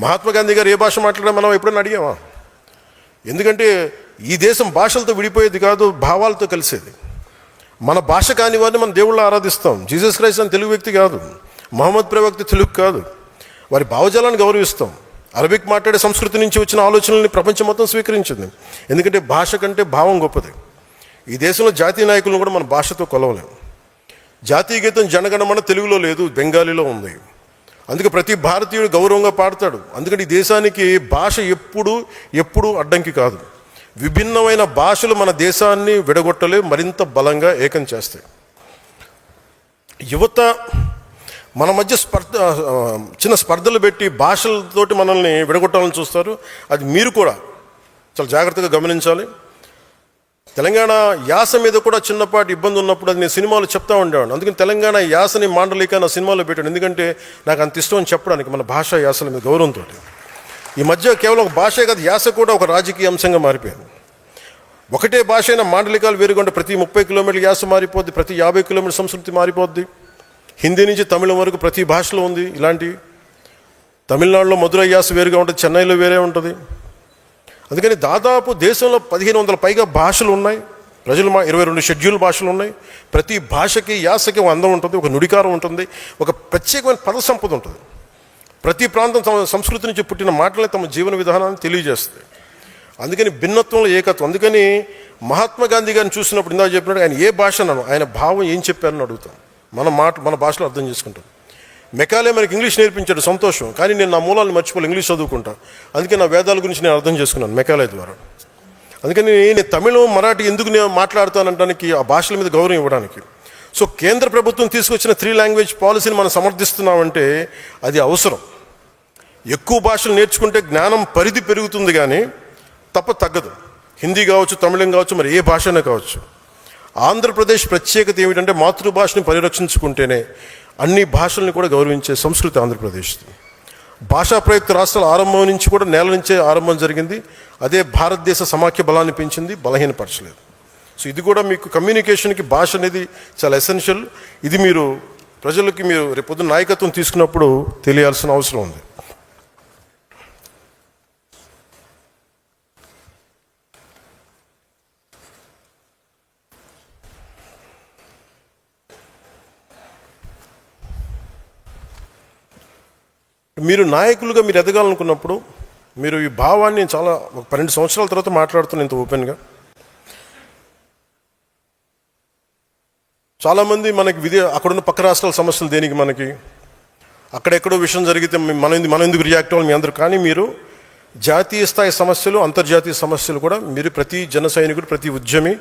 మహాత్మా గాంధీ గారు ఏ భాష మాట్లాడా మనం ఎప్పుడైనా అడిగామా? ఎందుకంటే ఈ దేశం భాషలతో విడిపోయేది కాదు, భావాలతో కలిసేది. మన భాష కాని వారిని మనం దేవుళ్ళు ఆరాధిస్తాం. జీసస్ క్రైస్ట్ అని తెలుగు వ్యక్తి కాదు, మహమ్మద్ ప్రవక్త తెలుగు కాదు. వారి భావజాలాన్ని గౌరవిస్తాం. అరబిక్ మాట్లాడే సంస్కృతి నుంచి వచ్చిన ఆలోచనల్ని ప్రపంచం మొత్తం స్వీకరించింది. ఎందుకంటే భాష కంటే భావం గొప్పది. ఈ దేశంలో జాతీయ నాయకులను కూడా మన భాషతో కొలవలేము. జాతీయ గీతం జనగణమన తెలుగులో లేదు, బెంగాలీలో ఉంది. అందుకే ప్రతి భారతీయుడు గౌరవంగా పాడతాడు. అందుకని ఈ దేశానికి భాష ఎప్పుడు అడ్డంకి కాదు. విభిన్నమైన భాషలు మన దేశాన్ని విడగొట్టలే, మరింత బలంగా ఏకం చేస్తాయి. యువత మన మధ్య చిన్న స్పర్ధలు పెట్టి భాషలతోటి మనల్ని విడగొట్టాలని చూస్తారు. అది మీరు కూడా చాలా జాగ్రత్తగా గమనించాలి. తెలంగాణ యాస మీద కూడా చిన్నపాటి ఇబ్బంది ఉన్నప్పుడు అది నేను సినిమాలో చెప్తా ఉండేవాడు. అందుకని తెలంగాణ యాసని మాండలిక నా సినిమాలో పెట్టాను. ఎందుకంటే నాకు అంత ఇష్టం అని చెప్పడానికి, మన భాష యాసల మీద గౌరవంతో. ఈ మధ్య కేవలం ఒక భాషే కాదు, యాస కూడా ఒక రాజకీయ అంశంగా మారిపోయింది. ఒకటే భాష అయినా మాండలికాలు వేరుగా ప్రతి 30 కిలోమీటర్ల యాస మారిపోద్ది, ప్రతి 50 కిలోమీటర్ల సంస్కృతి మారిపోద్ది. హిందీ నుంచి తమిళం వరకు ప్రతి భాషలో ఉంది ఇలాంటి. తమిళనాడులో మధురై యాస వేరుగా ఉంటుంది, చెన్నైలో వేరే ఉంటుంది. అందుకని దాదాపు దేశంలో 1500 పైగా భాషలు ఉన్నాయి. ప్రజలు 22 షెడ్యూల్ భాషలు ఉన్నాయి. ప్రతి భాషకి యాసకి ఒక అందం ఉంటుంది, ఒక నుడికారం ఉంటుంది, ఒక ప్రత్యేకమైన పద సంపద ఉంటుంది. ప్రతి ప్రాంతం తమ సంస్కృతి నుంచి పుట్టిన మాటలే తమ జీవన విధానాన్ని తెలియజేస్తాయి. అందుకని భిన్నత్వంలో ఏకత్వం. అందుకని మహాత్మా గాంధీ గారిని చూసినప్పుడు ఇందాక చెప్పినట్టు ఆయన ఏ భాష అన్నాను, ఆయన భావం ఏం చెప్పారని అడుగుతాం. మన భాషలో అర్థం చేసుకుంటాం. మెకాలే మనకి ఇంగ్లీష్ నేర్పించాడు, సంతోషం. కానీ నేను నా మూలాలను మర్చిపోలే, ఇంగ్లీష్ చదువుకుంటా. అందుకే నా వేదాల గురించి నేను అర్థం చేసుకున్నాను మెకాలే ద్వారా. అందుకని నేను తమిళం, మరాఠీ ఎందుకు నేను మాట్లాడతానంటానికి, ఆ భాషల మీద గౌరవం ఇవ్వడానికి. సో కేంద్ర ప్రభుత్వం తీసుకొచ్చిన 3 లాంగ్వేజ్ పాలసీని మనం సమర్థిస్తున్నామంటే అది అవసరం. ఎక్కువ భాషలు నేర్చుకుంటే జ్ఞానం పరిధి పెరుగుతుంది, కానీ తగ్గదు. హిందీ కావచ్చు, తమిళం కావచ్చు, మరి ఏ భాషనే కావచ్చు. ఆంధ్రప్రదేశ్ ప్రత్యేకత ఏమిటంటే మాతృభాషని పరిరక్షించుకుంటేనే అన్ని భాషల్ని కూడా గౌరవించే సంస్కృతి ఆంధ్రప్రదేశ్ది. భాషా ప్రయుక్త రాష్ట్రాల ఆరంభం నుంచి కూడా నేల నుంచే ఆరంభం జరిగింది. అదే భారతదేశ సమాఖ్య బలాన్ని పెంచింది, బలహీనపరచలేదు. సో ఇది కూడా మీకు కమ్యూనికేషన్కి భాష అనేది చాలా ఎసెన్షియల్. ఇది మీరు ప్రజలకి మీరు రేపొద్దున నాయకత్వం తీసుకున్నప్పుడు తెలియాల్సిన అవసరం ఉంది. మీరు నాయకులుగా మీరు ఎదగాలనుకున్నప్పుడు మీరు ఈ భావాన్ని చాలా ఒక 12 సంవత్సరాల తర్వాత మాట్లాడుతున్న ఇంత ఓపెన్గా. చాలామంది మనకి అక్కడున్న పక్క రాష్ట్రాల సమస్యలు దేనికి, మనకి అక్కడెక్కడో విషయం జరిగితే మనం ఎందుకు రియాక్ట్ అవ్వాలి మీ అందరూ. కానీ మీరు జాతీయ స్థాయి సమస్యలు, అంతర్జాతీయ సమస్యలు కూడా మీరు ప్రతి జన సైనికుడు, ప్రతి ఉద్యమి,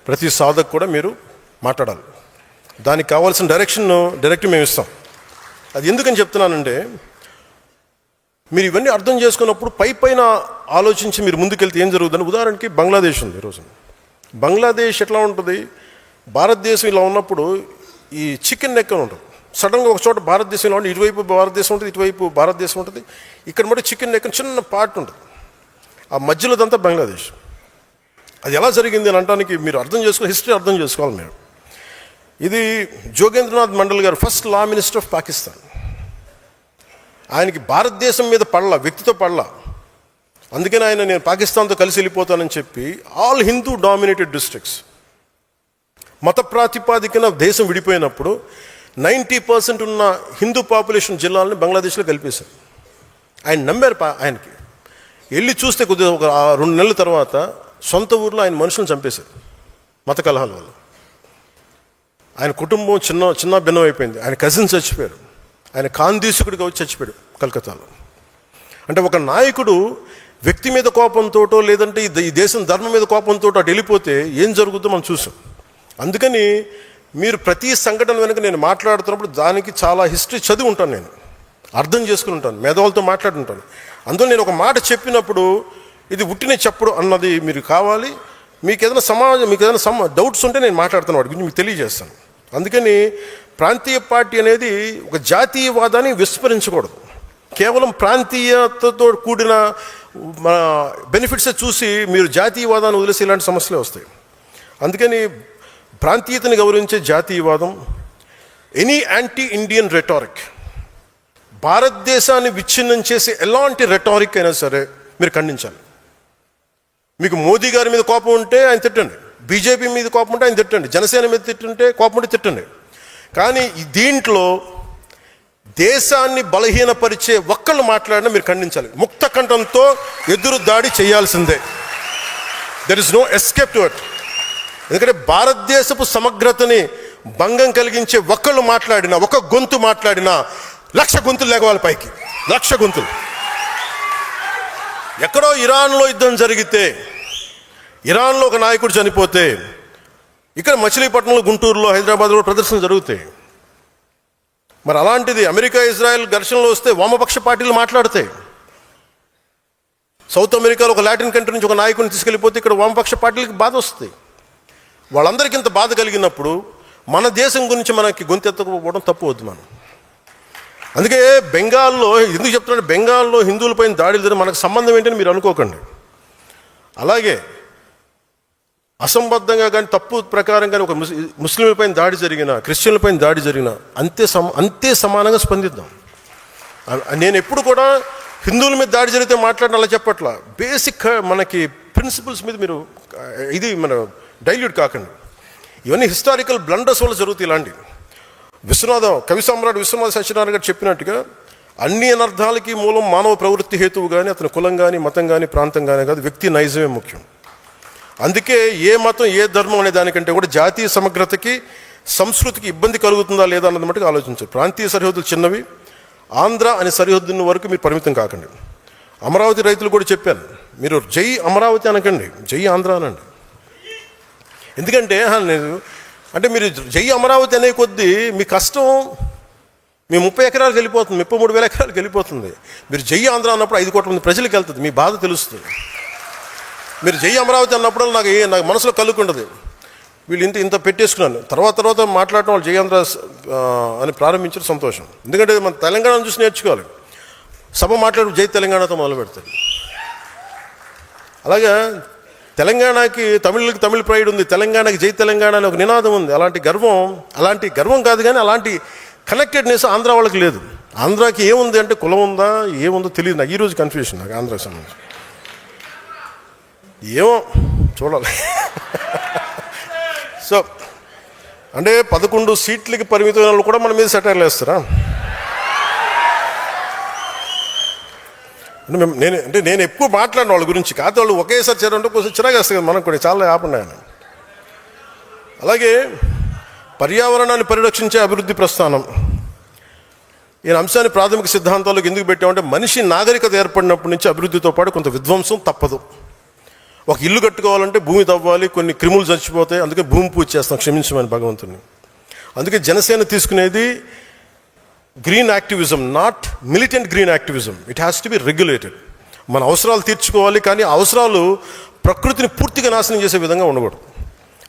ప్రతి సాధకు కూడా మీరు మాట్లాడాలి. దానికి కావాల్సిన డైరెక్ట్ మేము ఇస్తాం. అది ఎందుకని చెప్తున్నానంటే, మీరు ఇవన్నీ అర్థం చేసుకున్నప్పుడు పైన ఆలోచించి మీరు ముందుకెళ్తే ఏం జరుగుతుందని. ఉదాహరణకి బంగ్లాదేశ్ ఉంది. ఈరోజు బంగ్లాదేశ్ ఎట్లా ఉంటుంది, భారతదేశం ఇలా ఉన్నప్పుడు ఈ చికెన్ నెక్ అని ఉంటుంది. సడన్గా ఒక చోట భారతదేశంలో ఉండి ఇటువైపు భారతదేశం ఉంటుంది, ఇటువైపు భారతదేశం ఉంటుంది. ఇక్కడ మళ్ళీ చికెన్ నెక్ చిన్న పార్ట్ ఉంటుంది, ఆ మధ్యలోదంతా బంగ్లాదేశ్. అది ఎలా జరిగింది అని అనడానికి మీరు అర్థం చేసుకోవాలి, హిస్టరీ అర్థం చేసుకోవాలి మీరు. ఇది జోగేంద్రనాథ్ మండల్ గారు first law minister of Pakistan. ఆయనకి భారతదేశం మీద పడలా, వ్యక్తితో పడలా. అందుకని ఆయన నేను పాకిస్తాన్తో కలిసి వెళ్ళిపోతానని చెప్పి ఆల్ హిందూ డామినేటెడ్ డిస్ట్రిక్ట్స్, మత ప్రాతిపాదికన దేశం విడిపోయినప్పుడు 90% ఉన్న హిందూ పాపులేషన్ జిల్లాలని బంగ్లాదేశ్లో కలిపేశారు. ఆయన నమ్మారు. ఆయనకి వెళ్ళి చూస్తే కొద్దిగా ఒక 2 నెలల తర్వాత సొంత ఊర్లో ఆయన మనుషులను చంపేశారు మత కలహాల వల్ల. ఆయన కుటుంబం చిన్న భిన్నం అయిపోయింది. ఆయన కజిన్స్ చచ్చిపోయారు. ఆయన కాందీసుకుడిగా వచ్చి చచ్చిపోయాడు కలకత్తాలో. అంటే ఒక నాయకుడు వ్యక్తి మీద కోపంతోటో లేదంటే ఈ దేశం ధర్మం మీద కోపంతో అటు వెళ్ళిపోతే ఏం జరుగుతుందో మనం చూసాం. అందుకని మీరు ప్రతి సంఘటన వెనుక నేను మాట్లాడుతున్నప్పుడు దానికి చాలా హిస్టరీ చదివి ఉంటాను, నేను అర్థం చేసుకుని ఉంటాను, మేధావులతో మాట్లాడుతుంటాను. అందులో నేను ఒక మాట చెప్పినప్పుడు ఇది ఉట్టినే చెప్పడు అన్నది మీరు కావాలి. మీకు ఏదైనా డౌట్స్ ఉంటే నేను మాట్లాడుతాను, వాటి గురించి మీకు తెలియజేస్తాను. అందుకని ప్రాంతీయ పార్టీ అనేది ఒక జాతీయవాదాన్ని విస్మరించకూడదు. కేవలం ప్రాంతీయతతో కూడిన బెనిఫిట్సే చూసి మీరు జాతీయవాదాన్ని వదిలేసి ఇలాంటి సమస్యలే వస్తాయి. అందుకని ప్రాంతీయతని గౌరవించే జాతీయవాదం, ఎనీ యాంటీ ఇండియన్ రెటారిక్, భారతదేశాన్ని విచ్ఛిన్నం చేసే ఎలాంటి రెటారిక్ అయినా సరే మీరు ఖండించాలి. మీకు మోదీ గారి మీద కోపం ఉంటే ఆయన తిట్టండి, బీజేపీ మీద కోపం ఉంటే ఆయన తిట్టండి, జనసేన మీద తిట్టుంటే కోపం ఉంటే తిట్టండి. కానీ దీంట్లో దేశాన్ని బలహీనపరిచే ఒక్కళ్ళు మాట్లాడినా మీరు ఖండించాలి. ముక్త కంఠంతో ఎదురు దాడి చేయాల్సిందే. There is no escape to it. ఎందుకంటే భారతదేశపు సమగ్రతని భంగం కలిగించే ఒక్కళ్ళు మాట్లాడినా, ఒక గొంతు మాట్లాడినా 1,00,000 గొంతులు లేవాలి పైకి, 1,00,000 గొంతులు. ఎక్కడో ఇరాన్లో యుద్ధం జరిగితే, ఇరాన్లో ఒక నాయకుడు చనిపోతే, ఇక్కడ మచిలీపట్నంలో, గుంటూరులో, హైదరాబాద్లో ప్రదర్శనలు జరుగుతాయి. మరి అలాంటిది అమెరికా ఇజ్రాయెల్ ఘర్షణలో వస్తే వామపక్ష పార్టీలు మాట్లాడతాయి. సౌత్ అమెరికాలో ఒక లాటిన్ కంట్రీ నుంచి ఒక నాయకుడిని తీసుకెళ్ళిపోతే ఇక్కడ వామపక్ష పార్టీలకి బాధ వస్తుంది. వాళ్ళందరికీ ఇంత బాధ కలిగినప్పుడు మన దేశం గురించి మనకి గొంతెత్తకపోవడం తప్పు వద్దు మనం. అందుకే బెంగాల్లో ఎందుకు చెప్తున్నాడు, బెంగాల్లో హిందువులపైన దాడులు జరిగిన మనకు సంబంధం ఏంటని మీరు అనుకోకండి. అలాగే అసంబద్ధంగా కానీ తప్పు ప్రకారం కానీ ఒక ముస్లింలపైన దాడి జరిగిన, క్రిస్టియన్లపైన దాడి జరిగిన అంతే సమానంగా స్పందిద్దాం. నేను ఎప్పుడు కూడా హిందువుల మీద దాడి జరిగితే మాట్లాడిన అలా చెప్పట్లా. బేసిక్ మనకి ప్రిన్సిపల్స్ మీద మీరు మన డైల్యూట్ కాకండి. ఇవన్నీ హిస్టారికల్ బ్లండర్స్ వల్ల జరుగుతాయి ఇలాంటివి. కవి సమ్రాట్ విశ్వనాథ సత్యనారాయణ గారు చెప్పినట్టుగా అన్ని అనర్థాలకి మూలం మానవ ప్రవృత్తి హేతువు కానీ, అతని కులం కానీ, మతం కానీ, ప్రాంతం కానీ కాదు, వ్యక్తి నైజమే ముఖ్యం. అందుకే ఏ మతం, ఏ ధర్మం అనే దానికంటే కూడా జాతీయ సమగ్రతకి, సంస్కృతికి ఇబ్బంది కలుగుతుందా లేదా అన్నది మటుకు ఆలోచించారు. ప్రాంతీయ సరిహద్దులు చిన్నవి, ఆంధ్ర అనే సరిహద్దున్న వరకు మీరు పరిమితం కాకండి. అమరావతి రైతులు కూడా చెప్పాను, మీరు జై అమరావతి అనకండి, జై ఆంధ్ర అనండి. ఎందుకంటే మీరు జై అమరావతి అనే కొద్దీ మీ కష్టం మీ 30 ఎకరాలకు వెళ్ళిపోతుంది, 33,000 ఎకరాలకు వెళ్ళిపోతుంది. మీరు జై ఆంధ్ర అన్నప్పుడు 5 కోట్ల మంది ప్రజలకు వెళ్తుంది, మీ బాధ తెలుస్తుంది. మీరు జై అమరావతి అన్నప్పుడు నాకు మనసులో కలుగుకుంటుంది, వీళ్ళు ఇంత పెట్టేసుకున్నాను. తర్వాత మాట్లాడటం వాళ్ళు జై ఆంధ్ర అని ప్రారంభించడం సంతోషం. ఎందుకంటే మన తెలంగాణను చూసి నేర్చుకోవాలి. సభ మాట్లాడు జై తెలంగాణతో మొదలు పెడతారు. అలాగే తెలంగాణకి తమిళ ప్రైడ్ ఉంది, తెలంగాణకి జై తెలంగాణ అని ఒక నినాదం ఉంది. అలాంటి గర్వం కాదు, కానీ అలాంటి కనెక్టెడ్నెస్ ఆంధ్ర వాళ్ళకి లేదు. ఆంధ్రాకి ఏముంది అంటే కులం ఉందా, ఏముందో తెలియదు. నాకు ఈరోజు కన్ఫ్యూషన్, నాకు ఆంధ్రాకి సంబంధించి ఏమో చూడాలి. సో అంటే 11 సీట్లకి పరిమితమైన వాళ్ళు కూడా మన మీద సెటైర్లు వేస్తారా? నేను ఎక్కువ మాట్లాడిన వాళ్ళ గురించి కాదు, వాళ్ళు ఒకేసారి చేరంటే కొంచెం చిరాగా వస్తుంది కదా మనకు కూడా, చాలా ఆపండి ఆయన. అలాగే పర్యావరణాన్ని పరిరక్షించే అభివృద్ధి ప్రస్థానం, ఈ అంశాన్ని ప్రాథమిక సిద్ధాంతాలకు ఎందుకు పెట్టామంటే మనిషి నాగరికత ఏర్పడినప్పటి నుంచి అభివృద్ధితో పాటు కొంత విధ్వంసం తప్పదు. ఒక ఇల్లు కట్టుకోవాలంటే భూమి తవ్వాలి, కొన్ని క్రిములు చచ్చిపోతాయి, అందుకే భూమి పూజ చేస్తాం క్షమించమని భగవంతుని. అందుకే జనసేన తీసుకునేది green activism, not militant green activism. It has to be regulated. మన అవసరాలు తీర్చుకోవాలి, కానీ అవసరాలు ప్రకృతిని పూర్తిగా నాశనం చేసే విధంగా ఉండకూడదు.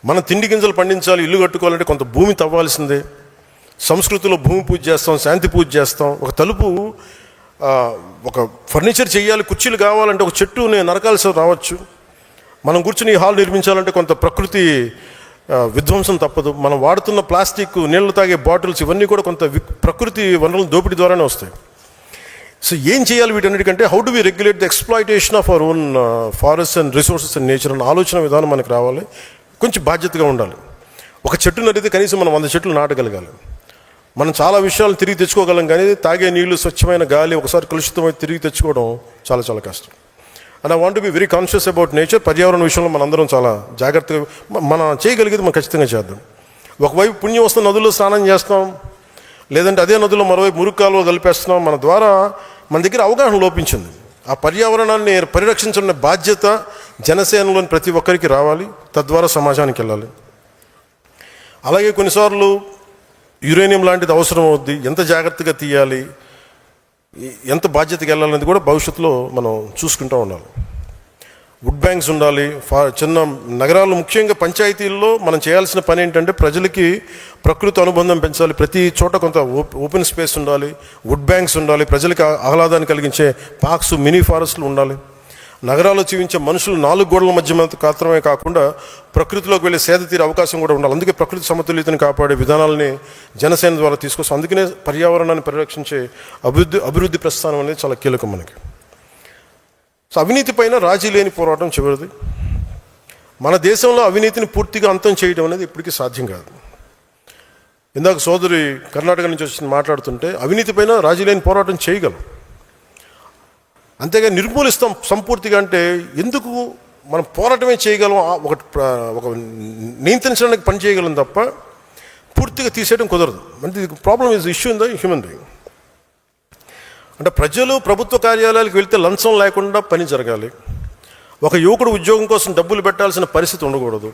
మనం తిండి గింజలు పండించాలి, ఇల్లు కట్టుకోవాలంటే కొంత భూమి తవ్వాల్సిందే. సంస్కృతిలో భూమి పూజ చేస్తాం, శాంతి పూజ చేస్తాం. ఒక తలుపు, ఒక ఫర్నిచర్ చేయాలి, కుర్చీలు కావాలంటే ఒక చెట్టు నేను నరకాల్సి రావచ్చు. మనం కూర్చుని హాల్ నిర్మించాలంటే కొంత ప్రకృతి విధ్వంసం తప్పదు. మనం వాడుతున్న ప్లాస్టిక్, నీళ్లు తాగే బాటిల్స్, ఇవన్నీ కూడా కొంత ప్రకృతి వనరుల దోపిడీ ద్వారానే వస్తాయి. సో ఏం చేయాలి వీటన్నిటికంటే, how do we regulate the exploitation of our own forest and resources and nature అన్న ఆలోచన విధానం మనకు రావాలి. కొంచెం బాధ్యతగా ఉండాలి. ఒక చెట్టు నడితే కనీసం మనం 100 చెట్లు నాటగలగాలి. మనం చాలా విషయాలు తిరిగి తెచ్చుకోగలం, కానీ తాగే నీళ్లు, స్వచ్ఛమైన గాలి ఒకసారి కలుషితమై తిరిగి తెచ్చుకోవడం చాలా చాలా కష్టం. And I want to be very conscious about nature. పర్యావరణ విషయంలో మనందరం చాలా జాగ్రత్తగా మనం చేయగలిగేది మనం ఖచ్చితంగా చేద్దాం. ఒకవైపు పుణ్యం వస్తున్న నదుల్లో స్నానం చేస్తాం, లేదంటే అదే నదుల్లో మరోవైపు మురుగు కాలువలు కలిపేస్తున్నాం. మన ద్వారా మన దగ్గర అవగాహన లోపించింది. ఆ పర్యావరణాన్ని పరిరక్షించిన బాధ్యత జనసేనలోని ప్రతి ఒక్కరికి రావాలి, తద్వారా సమాజానికి వెళ్ళాలి. అలాగే కొన్నిసార్లు యురేనియం లాంటిది అవసరం అవుద్ది, ఎంత జాగ్రత్తగా తీయాలి, ఎంత బాధ్యతగా వెళ్ళాలనేది కూడా భవిష్యత్తులో మనం చూసుకుంటూ ఉండాలి. వుడ్ బ్యాంక్స్ ఉండాలి. చిన్న నగరాల్లో ముఖ్యంగా పంచాయతీల్లో మనం చేయాల్సిన పని ఏంటంటే ప్రజలకి ప్రకృతి అనుబంధం పెంచాలి. ప్రతి చోట కొంత ఓపెన్ స్పేస్ ఉండాలి, వుడ్ బ్యాంక్స్ ఉండాలి, ప్రజలకి ఆహ్లాదాన్ని కలిగించే పార్క్స్, మినీ ఫారెస్ట్లు ఉండాలి. నగరాల్లో జీవించే మనుషులు 4 గోడల మధ్య మాత్రమే కాకుండా ప్రకృతిలోకి వెళ్ళే సేద తీరే అవకాశం కూడా ఉండాలి. అందుకే ప్రకృతి సమతుల్యతను కాపాడే విధానాలని జనసేన ద్వారా తీసుకొస్తాం. అందుకనే పర్యావరణాన్ని పరిరక్షించే అభివృద్ధి ప్రస్థానం అనేది చాలా కీలకం మనకి. సో అవినీతి పైన రాజీ లేని పోరాటం చివరిది. మన దేశంలో అవినీతిని పూర్తిగా అంతం చేయడం అనేది ఇప్పటికీ సాధ్యం కాదు. ఇందాక సోదరి కర్ణాటక నుంచి వచ్చి మాట్లాడుతుంటే అవినీతి పైన రాజీ లేని పోరాటం చేయగలం, అంతేగా నిర్మూలిస్తాం సంపూర్తిగా అంటే ఎందుకు? మనం పోరాటమే చేయగలం, ఒక నియంత్రించడానికి పని చేయగలం తప్ప పూర్తిగా తీసేయడం కుదరదు. అంటే ఇది problem is issue in the human being. అంటే ప్రజలు ప్రభుత్వ కార్యాలయాలకు వెళ్తే లంచం లేకుండా పని జరగాలి. ఒక యువకుడు ఉద్యోగం కోసం డబ్బులు పెట్టాల్సిన పరిస్థితి ఉండకూడదు.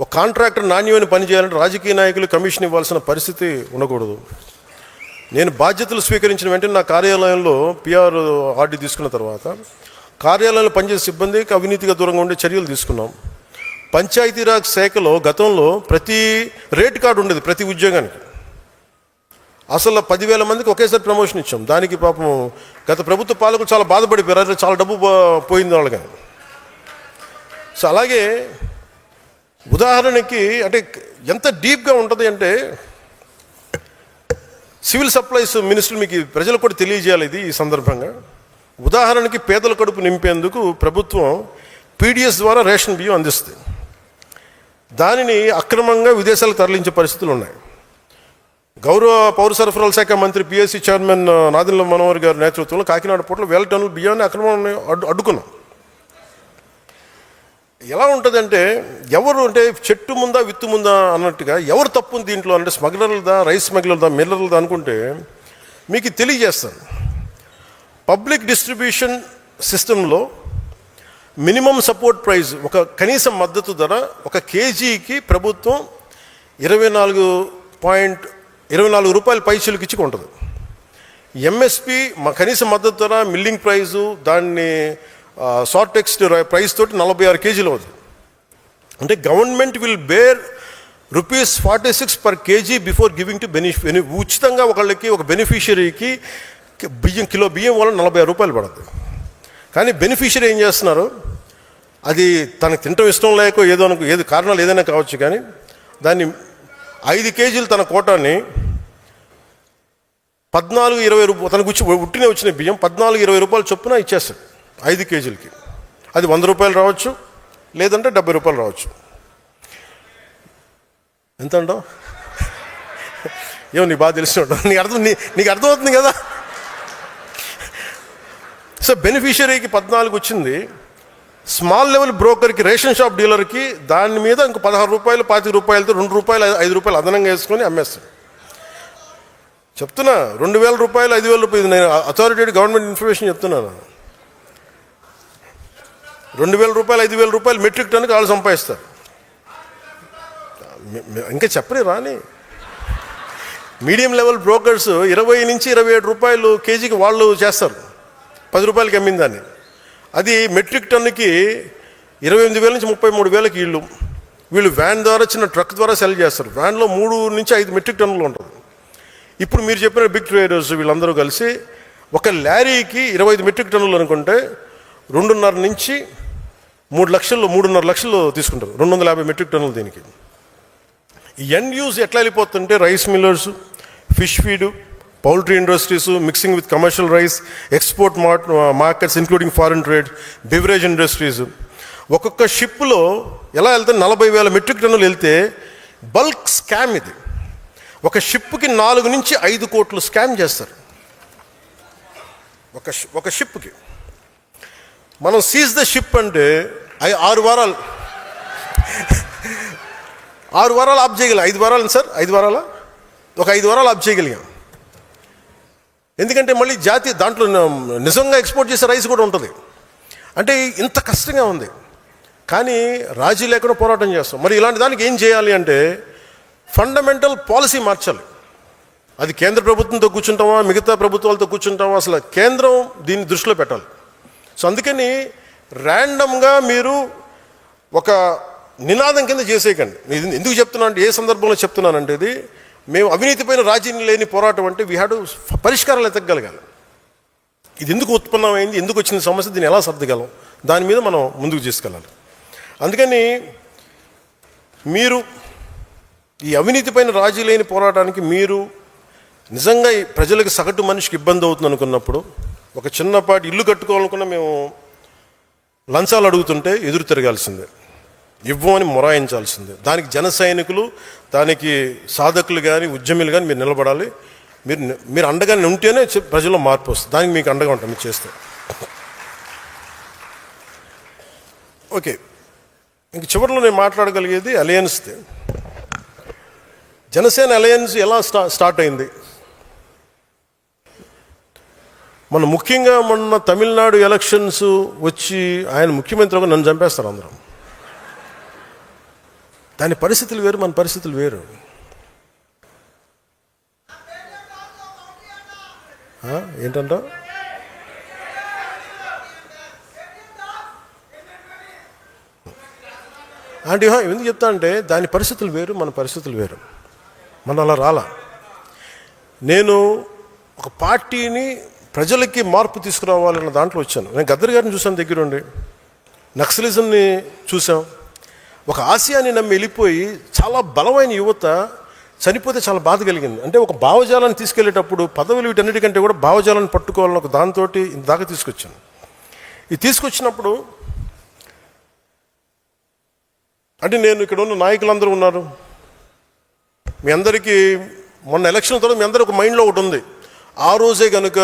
ఒక కాంట్రాక్టర్ నాణ్యమైన పని చేయాలంటే రాజకీయ నాయకులు కమిషన్ ఇవ్వాల్సిన పరిస్థితి ఉండకూడదు. నేను బాధ్యతలు స్వీకరించిన వెంటనే నా కార్యాలయంలో PRRD తీసుకున్న తర్వాత కార్యాలయంలో పనిచేసే సిబ్బందికి అవినీతిగా దూరంగా ఉండే చర్యలు తీసుకున్నాం. పంచాయతీరాజ్ శాఖలో గతంలో ప్రతి రేట్ కార్డు ఉండేది ప్రతి ఉద్యోగానికి. అసలు 10,000 మందికి ఒకేసారి ప్రమోషన్ ఇచ్చాం. దానికి పాపం గత ప్రభుత్వ పాలకులు చాలా బాధపడిపోయారు, చాలా డబ్బు పోయింది వాళ్ళకి. సో అలాగే ఉదాహరణకి అంటే ఎంత డీప్గా ఉంటుంది అంటే సివిల్ సప్లైస్ మినిస్టర్ మీకు ప్రజలకు కూడా తెలియజేయాలి ఇది ఈ సందర్భంగా. ఉదాహరణకి పేదల కడుపు నింపేందుకు ప్రభుత్వం PDS ద్వారా రేషన్ బియ్యం అందిస్తుంది. దానిని అక్రమంగా విదేశాలకు తరలించే పరిస్థితులు ఉన్నాయి. గౌరవ పౌర సరఫరాల శాఖ మంత్రి PSC చైర్మన్ నాదెండ్ల మనోహర్ గారి నేతృత్వంలో కాకినాడ పోర్టులో 1000 టన్నుల బియ్యాన్ని అక్రమాన్ని అడ్డుకున్నాం. ఎలా ఉంటుందంటే ఎవరు అంటే చెట్టు ముందా విత్తు ముందా అన్నట్టుగా ఎవరు తప్పు దీంట్లో అంటే స్మగ్లర్లదా, రైస్ స్మగ్లర్దా, మిల్లర్లదా అనుకుంటే మీకు తెలియజేస్తాను. పబ్లిక్ డిస్ట్రిబ్యూషన్ సిస్టంలో మినిమం సపోర్ట్ ప్రైస్, ఒక కనీస మద్దతు ధర 1 కేజీకి ప్రభుత్వం 24 రూపాయల పైసలకు ఇచ్చి కొంటుంది. MSP కనీస మద్దతు ధర, మిల్లింగ్ ప్రైజు, దాన్ని షార్ట్ టెక్స్ట్ ప్రైస్ తోటి 46 కేజీలు అవుతుంది. అంటే government will bear ₹46 per kg before giving to ఉచితంగా ఒకళ్ళకి, ఒక బెనిఫిషియరీకి కిలో బియ్యం వల్ల 46 రూపాయలు పడుతుంది. కానీ బెనిఫిషియరీ ఏం చేస్తున్నారు, అది తనకు తినటం ఇష్టం లేక ఏది కారణాలు ఏదైనా కావచ్చు, కానీ దాన్ని 5 కేజీలు తన కోటాన్ని 14-20 రూపాయలు తనకు ఉట్టినే వచ్చిన బియ్యం 14-20 రూపాయలు చొప్పున ఇచ్చేస్తాడు 5 కేజీలకి. అది 100 రూపాయలు రావచ్చు, లేదంటే 70 రూపాయలు రావచ్చు. ఎంత అంటావు? ఏమో నీకు బాగా తెలిసిన నీకు అర్థమవుతుంది కదా. సో బెనిఫిషియరీకి 14 వచ్చింది, స్మాల్ లెవెల్ బ్రోకర్కి, రేషన్ షాప్ డీలర్కి దాని మీద ఇంకో 16 రూపాయలు 25 రూపాయలతో 2 రూపాయలు 5 రూపాయలు అదనంగా వేసుకొని అమ్మేస్తాడు. చెప్తున్నా 2000 రూపాయలు 5000 రూపాయలు, నేను అథారిటేటివ్ గవర్నమెంట్ ఇన్ఫర్మేషన్ చెప్తున్నాను. 2000 రూపాయలు 5000 రూపాయలు మెట్రిక్ టన్నుకి వాళ్ళు సంపాదిస్తారు. ఇంకా చెప్పరే రాని మీడియం లెవెల్ బ్రోకర్స్ 20 నుంచి 27 రూపాయలు కేజీకి వాళ్ళు చేస్తారు, 10 రూపాయలకి అమ్మిన దాన్ని. అది మెట్రిక్ టన్నుకి 28,000 నుంచి 33,000కి వీళ్ళు వ్యాన్ ద్వారా, చిన్న ట్రక్ ద్వారా సెల్ చేస్తారు. వ్యాన్లో 3 నుంచి 5 మెట్రిక్ టన్నులు ఉంటుంది. ఇప్పుడు మీరు చెప్పిన బిగ్ ట్రేడర్స్ వీళ్ళందరూ కలిసి ఒక లారీకి 25 మెట్రిక్ టన్నులు అనుకుంటే 2.5 నుంచి 3.5 లక్షలు తీసుకుంటారు. 250 మెట్రిక్ టన్నులు దీనికి. ఎండ్ యూజ్ ఎట్లా వెళ్ళిపోతుంటే rice millers, fish feed, poultry industries, mixing with commercial rice, export markets including foreign trade, beverage industries. ఒక్కొక్క షిప్లో ఎలా వెళ్తే 40,000 మెట్రిక్ టన్నులు వెళ్తే బల్క్ స్కామ్ ఇది. ఒక షిప్కి 4 నుంచి 5 కోట్లు స్కామ్ చేస్తారు ఒక షిప్కి. మనం సీజ్ ద షిప్ అంటే 6 వారాలు ఆఫ్ చేయగలిగాం. 5 వారాలు సార్, 5 వారాల ఒక 5 వారాలు ఆఫ్ చేయగలిగాం. ఎందుకంటే మళ్ళీ జాతీయ దాంట్లో నిజంగా ఎక్స్పోర్ట్ చేసే రైస్ కూడా ఉంటుంది. అంటే ఇంత కష్టంగా ఉంది, కానీ రాజీ లేకుండా పోరాటం చేస్తాం. మరి ఇలాంటి దానికి ఏం చేయాలి అంటే ఫండమెంటల్ పాలసీ మార్చాలి. అది కేంద్ర ప్రభుత్వంతో కూర్చుంటామా, మిగతా ప్రభుత్వాలతో కూర్చుంటామా, అసలు కేంద్రం దీన్ని దృష్టిలో పెట్టాలి. సో అందుకని ర్యాండమ్గా మీరు ఒక నినాదం కింద చేసేయకండి. ఎందుకు చెప్తున్నాను అంటే, ఏ సందర్భంలో చెప్తున్నానంటే, ఇది మేము అవినీతిపైన రాజీ లేని పోరాటం అంటే వీ హ్యావ్ టు పరిష్కారాలు ఎతకగలగాలి. ఇది ఎందుకు ఉత్పన్నమైంది, ఎందుకు వచ్చిన సమస్య, దీన్ని ఎలా సర్దగలం, దాని మీద మనం ముందుకు తీసుకెళ్ళాలి. అందుకని మీరు ఈ అవినీతిపైన రాజీ లేని పోరాటానికి మీరు నిజంగా ఈ ప్రజలకు, సగటు మనిషికి ఇబ్బంది అవుతుంది అనుకున్నప్పుడు, ఒక చిన్నపాటి ఇల్లు కట్టుకోవాలనుకున్న మేము లంచాలు అడుగుతుంటే ఎదురు తిరగాల్సిందే, ఇవ్వమని మొరాయించాల్సిందే. దానికి జన సైనికులు, దానికి సాధకులు కానీ ఉద్యమిలు కానీ మీరు నిలబడాలి. మీరు అండగానే ఉంటేనే ప్రజల్లో మార్పు వస్తుంది. దానికి మీకు అండగా ఉంటాం మీరు చేస్తే. ఓకే, ఇంక చివరిలో నేను మాట్లాడగలిగేది అలయన్స్ది. జనసేన అలయన్స్ ఎలా స్టార్ట్ అయింది. ముఖ్యంగా మొన్న తమిళనాడు ఎలక్షన్స్ వచ్చి ఆయన ముఖ్యమంత్రిగా నన్ను చంపేస్తారు అందరం. దాని పరిస్థితులు వేరు, మన పరిస్థితులు వేరు. ఏంటంట అంటే ఎందుకు చెప్తా అంటే, దాని పరిస్థితులు వేరు, మన పరిస్థితులు వేరు. మనం అలా రాలా. నేను ఒక పార్టీని ప్రజలకి మార్పు తీసుకురావాలన్న దాంట్లో వచ్చాను. నేను గద్దర్ గారిని చూసాను దగ్గరుండి, నక్సలిజంని చూసాం. ఒక ఆశయాన్ని నమ్మి వెళ్ళిపోయి చాలా బలమైన యువత చనిపోతే చాలా బాధ కలిగింది. అంటే ఒక భావజాలాన్ని తీసుకెళ్లేటప్పుడు పదవులు వీటన్నిటికంటే కూడా భావజాలాన్ని పట్టుకోవాలని ఒక దాంతో ఇందాక తీసుకొచ్చాను. ఇది తీసుకొచ్చినప్పుడు అంటే నేను ఇక్కడ ఉన్న నాయకులందరూ ఉన్నారు. మీ అందరికీ మొన్న ఎలక్షన్ తర్వాత మీ అందరూ ఒక మైండ్లో ఒకటి ఉంది. ఆ రోజే కనుక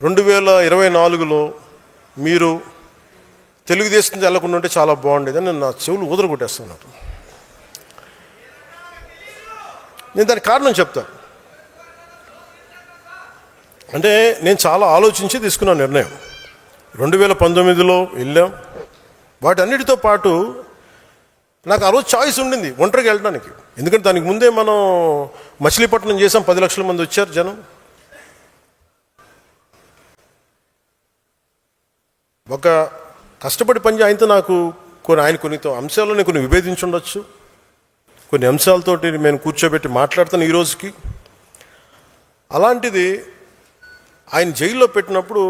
2024లో మీరు తెలుగుదేశం వెళ్ళకుండా ఉంటే చాలా బాగుండేది అని నా చెవులు ఊదర కొట్టేస్తున్నాను. నేను దానికి కారణం చెప్తాను. అంటే నేను చాలా ఆలోచించి తీసుకున్న నిర్ణయం. 2019లో వెళ్ళాం. వాటన్నిటితో పాటు నాకు ఆ రోజు చాయిస్ ఉండింది ఒంటరిగా వెళ్ళడానికి. ఎందుకంటే దానికి ముందే మనం మచిలీపట్నం చేసాం, 10 లక్షల మంది వచ్చారు జనం. ఒక కష్టపడి పని ఆయనతో నాకు ఆయన కొన్ని అంశాల్లో నేను కొన్ని విభేదించి ఉండొచ్చు. కొన్ని అంశాలతోటి నేను కూర్చోబెట్టి మాట్లాడుతాను ఈ రోజుకి. అలాంటిది ఆయన జైల్లో పెట్టినప్పుడు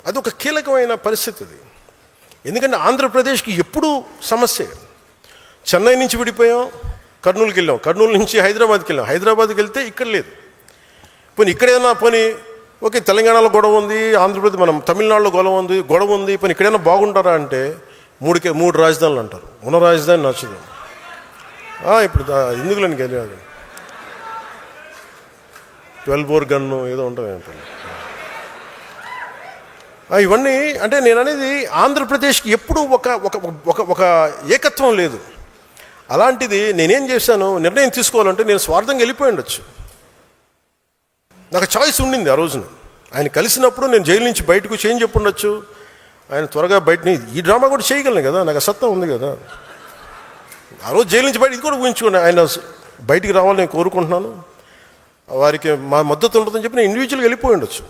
అది ఒక కీలకమైన పరిస్థితి. అది ఎందుకంటే ఆంధ్రప్రదేశ్కి ఎప్పుడూ సమస్య. చెన్నై నుంచి విడిపోయాం, కర్నూలుకి వెళ్ళాం, కర్నూలు నుంచి హైదరాబాద్కి వెళ్ళాం, హైదరాబాద్కి వెళ్తే ఇక్కడ లేదు. పోనీ ఇక్కడైనా ఓకే తెలంగాణలో గొడవ ఉంది, ఆంధ్రప్రదేశ్ మనం తమిళనాడులో గొడవ ఉంది, పోనీ ఇక్కడైనా బాగుంటారా అంటే 3 రాజధానులు అంటారు. ఉన్న రాజధాని నచ్చదు. ఇప్పుడు ఎందుకులేని గెలియాలి 12 బోర్ గన్ను ఏదో ఉంటుంది. ఇవన్నీ అంటే నేను అనేది ఆంధ్రప్రదేశ్కి ఎప్పుడూ ఒక ఒక ఒక ఒక ఏకత్వం లేదు. అలాంటిది నేనేం చేశాను, నిర్ణయం తీసుకోవాలంటే నేను స్వార్థంగా వెళ్ళిపోయి ఉండొచ్చు. నాకు చాయిస్ ఉండింది ఆ రోజున. ఆయన కలిసినప్పుడు నేను జైలు నుంచి బయటకు చేంజ్ చెప్పి ఉండొచ్చు, ఆయన త్వరగా బయటని ఈ డ్రామా కూడా చేయగలను కదా, నాకు సత్తా ఉంది కదా. ఆ రోజు జైలు నుంచి బయట ఇది కూడా ఊహించుకోండి, ఆయన బయటికి రావాలని నేను కోరుకుంటున్నాను, వారికి మా మద్దతు ఉంటుందని చెప్పి నేను ఇండివిజువల్గా వెళ్ళిపోయి ఉండొచ్చు.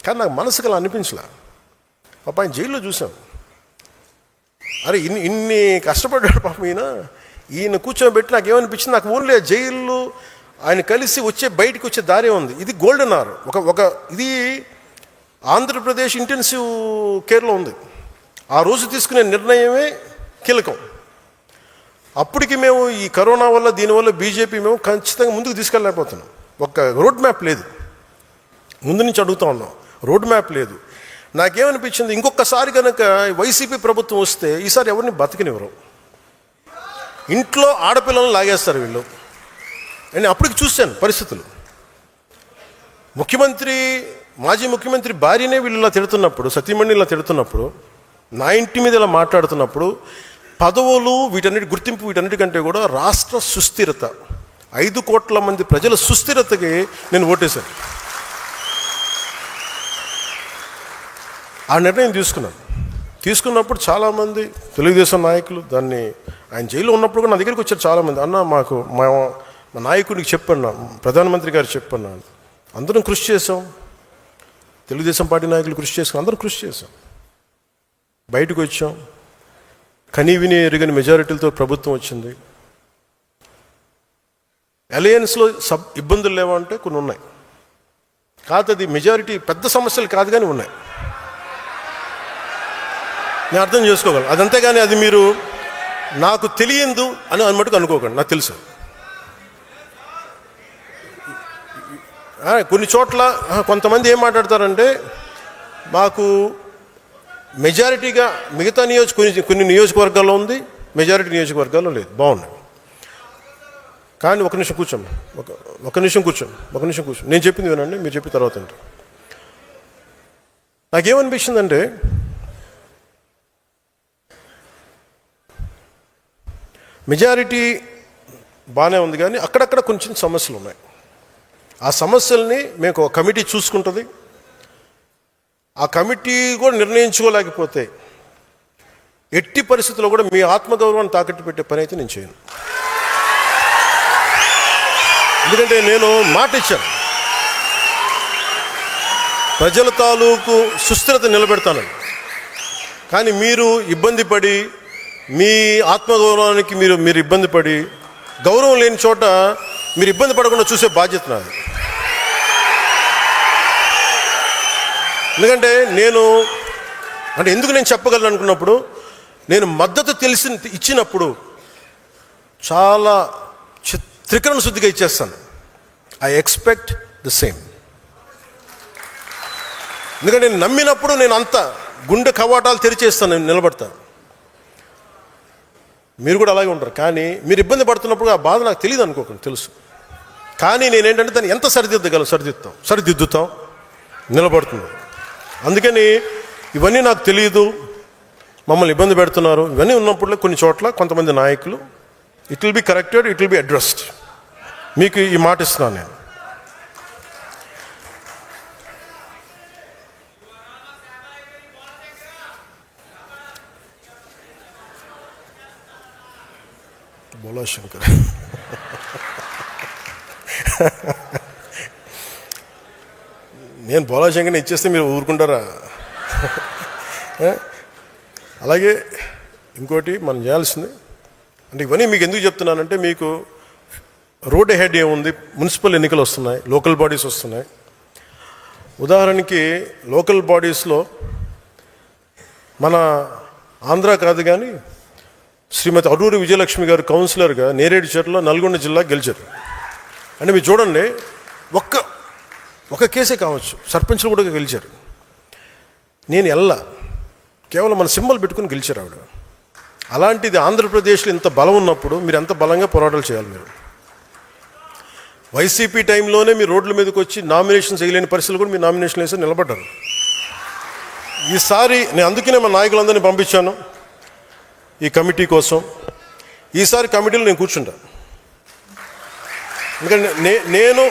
కానీ నాకు మనసుకు అలా అనిపించలే. పాప ఆయన జైల్లో చూసాం, అరే ఇన్ని కష్టపడ్డాడు పాపం ఈయన కూర్చోబెట్టి నాకు ఏమనిపించింది, నాకు ఓన్లీ జైల్లో ఆయన కలిసి బయటికి వచ్చే దారే ఉంది. ఇది గోల్డెన్ అవర్. ఒక ఇది ఆంధ్రప్రదేశ్ ఇంటెన్సివ్ కేర్లో ఉంది. ఆ రోజు తీసుకునే నిర్ణయమే కీలకం. అప్పటికి మేము ఈ కరోనా వల్ల దీనివల్ల బీజేపీ మేము ఖచ్చితంగా ముందుకు తీసుకెళ్ళలేకపోతున్నాం. ఒక రోడ్ మ్యాప్ లేదు, ముందు నుంచి అడుగుతా ఉన్నాం, రోడ్ మ్యాప్ లేదు. నాకేమనిపించింది, ఇంకొకసారి కనుక వైసీపీ ప్రభుత్వం వస్తే ఈసారి ఎవరిని బతికినివ్వరు, ఇంట్లో ఆడపిల్లలను లాగేస్తారు వీళ్ళు. నేను అప్పటికి చూశాను పరిస్థితులు. మాజీ ముఖ్యమంత్రి భార్యనే వీళ్ళు ఇలా తిడుతున్నప్పుడు, సతీమణి ఇలా తిడుతున్నప్పుడు, నా ఇంటి మీద ఇలా మాట్లాడుతున్నప్పుడు, పదవులు వీటన్నిటి గుర్తింపు వీటన్నిటికంటే కూడా రాష్ట్ర సుస్థిరత, 5 కోట్ల మంది ప్రజల సుస్థిరతకి నేను ఓటేశాను. ఆ నిర్ణయం తీసుకున్నప్పుడు చాలామంది తెలుగుదేశం నాయకులు దాన్ని, ఆయన జైల్లో ఉన్నప్పుడు కూడా నా దగ్గరికి వచ్చారు చాలామంది. అన్న మాకు మా నాయకుడికి చెప్పన్నా, ప్రధానమంత్రి గారు చెప్పన్నా, అందరం కృషి చేసాం, తెలుగుదేశం పార్టీ నాయకులు కృషి చేసాం, అందరం కృషి చేసాం, బయటకు వచ్చాం, కనీ విని ఎరుగని మెజారిటీలతో ప్రభుత్వం వచ్చింది. అలయన్స్లో ఇబ్బందులు లేవంటే కొన్ని ఉన్నాయి, కాదు అది మెజారిటీ పెద్ద సమస్యలు కాదు కానీ ఉన్నాయి, నేను అర్థం చేసుకోగలను. అదంతే కానీ అది మీరు నాకు తెలియదు అని మటుకు అనుకోకండి, నాకు తెలుసు. కొన్ని చోట్ల కొంతమంది ఏం మాట్లాడతారంటే, మాకు మెజారిటీగా మిగతా కొన్ని నియోజకవర్గాల్లో ఉంది, మెజారిటీ నియోజకవర్గాల్లో లేదు. బాగున్నాయి, కానీ ఒక నిమిషం కూర్చోండి, ఒక నిమిషం కూర్చోండి, నేను చెప్పింది వినండి, మీరు చెప్పిన తర్వాత అంటే నాకేమనిపించిందంటే, మెజారిటీ బాగానే ఉంది కానీ అక్కడక్కడ కొంచెం సమస్యలు ఉన్నాయి. ఆ సమస్యల్ని మేము ఒక కమిటీ చూసుకుంటుంది. ఆ కమిటీ కూడా నిర్ణయించుకోలేకపోతే ఎట్టి పరిస్థితుల్లో కూడా మీ ఆత్మగౌరవాన్ని తాకట్టు పెట్టే పని అయితే నేను చేయను. ఎందుకంటే నేను మాట ఇచ్చాను, ప్రజల తాలూకు సుస్థిరత నిలబెడతానని. కానీ మీరు ఇబ్బంది పడి, మీ ఆత్మగౌరవానికి మీరు ఇబ్బంది పడి, గౌరవం లేని చోట మీరు ఇబ్బంది పడకుండా చూసే బాధ్యత నాది. ఎందుకంటే ఎందుకు నేను చెప్పగలను అనుకున్నప్పుడు, నేను మద్దతు ఇచ్చినప్పుడు చాలా త్రికరణ శుద్ధిగా ఇచ్చేస్తాను. I expect the same. ఎందుకంటే నేను నమ్మినప్పుడు నేను అంత గుండె కవాటాలు తెరిచేస్తాను, నేను నిలబడతాను. మీరు కూడా అలాగే ఉంటారు. కానీ మీరు ఇబ్బంది పడుతున్నప్పుడు ఆ బాధ నాకు తెలియదు అనుకోకండి, తెలుసు. కానీ నేనేంటంటే దాన్ని ఎంత సరిదిద్దుతాం, నిలబడుతుంది. అందుకని ఇవన్నీ నాకు తెలియదు, మమ్మల్ని ఇబ్బంది పెడుతున్నారు, ఇవన్నీ ఉన్నప్పుడు కొన్ని చోట్ల కొంతమంది నాయకులు, it will be corrected, it will be addressed. మీకు ఈ మాట ఇస్తున్నాను నేను. బోలా శంకర్ నేను బోలా శంకర్ని ఇచ్చేస్తే మీరు ఊరుకుంటారా? అలాగే ఇంకోటి మనం చేయాల్సింది అంటే, ఇవన్నీ మీకు ఎందుకు చెప్తున్నానంటే, మీకు రోడ్ హెడ్ ఏముంది, మున్సిపల్ ఎన్నికలు వస్తున్నాయి, లోకల్ బాడీస్ వస్తున్నాయి. ఉదాహరణకి లోకల్ బాడీస్లో మన ఆంధ్ర కాదు కానీ శ్రీమతి అడూరి విజయలక్ష్మి గారు కౌన్సిలర్గా నేరేడుచర్ల నల్గొండ జిల్లా గెలిచారు. అంటే మీరు చూడండి, ఒక్క కేసే కావచ్చు, సర్పంచ్లు కూడా గెలిచారు. నేను కేవలం మన సింబల్ పెట్టుకుని గెలిచారు ఆవిడ. అలాంటిది ఆంధ్రప్రదేశ్లో ఇంత బలం ఉన్నప్పుడు మీరు ఎంత బలంగా పోరాటాలు చేయాలి. మీరు వైసీపీ టైంలోనే మీరు రోడ్ల మీదకి వచ్చి నామినేషన్స్ వేయలేని పరిస్థితులు కూడా మీరు నామినేషన్ వేసి నిలబడ్డారు. ఈసారి నేను అందుకనే మా నాయకులందరినీ పంపించాను ఈ కమిటీ కోసం. ఈసారి కమిటీలో నేను కూర్చుంటా. ఎందుకంటే నేను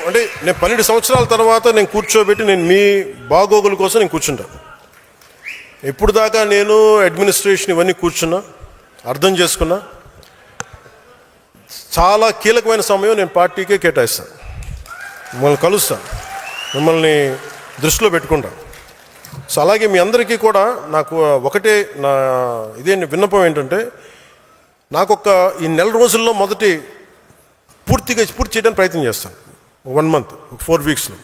12 సంవత్సరాల తర్వాత నేను కూర్చోబెట్టి నేను మీ బాగోగుల కోసం నేను కూర్చుంటా. ఇప్పుడు దాకా నేను అడ్మినిస్ట్రేషన్ ఇవన్నీ కూర్చున్నా, అర్థం చేసుకున్నా. చాలా కీలకమైన సమయం నేను పార్టీకే కేటాయిస్తాను. మిమ్మల్ని కలుస్తాను, మిమ్మల్ని దృష్టిలో పెట్టుకుంటాను. సో అలాగే మీ అందరికీ కూడా నాకు ఒకటే నా విన్నపం ఏంటంటే, నాకొక ఈ నెల రోజుల్లో పూర్తి చేయడానికి ప్రయత్నం చేస్తాను. 1 month 4 weeksలో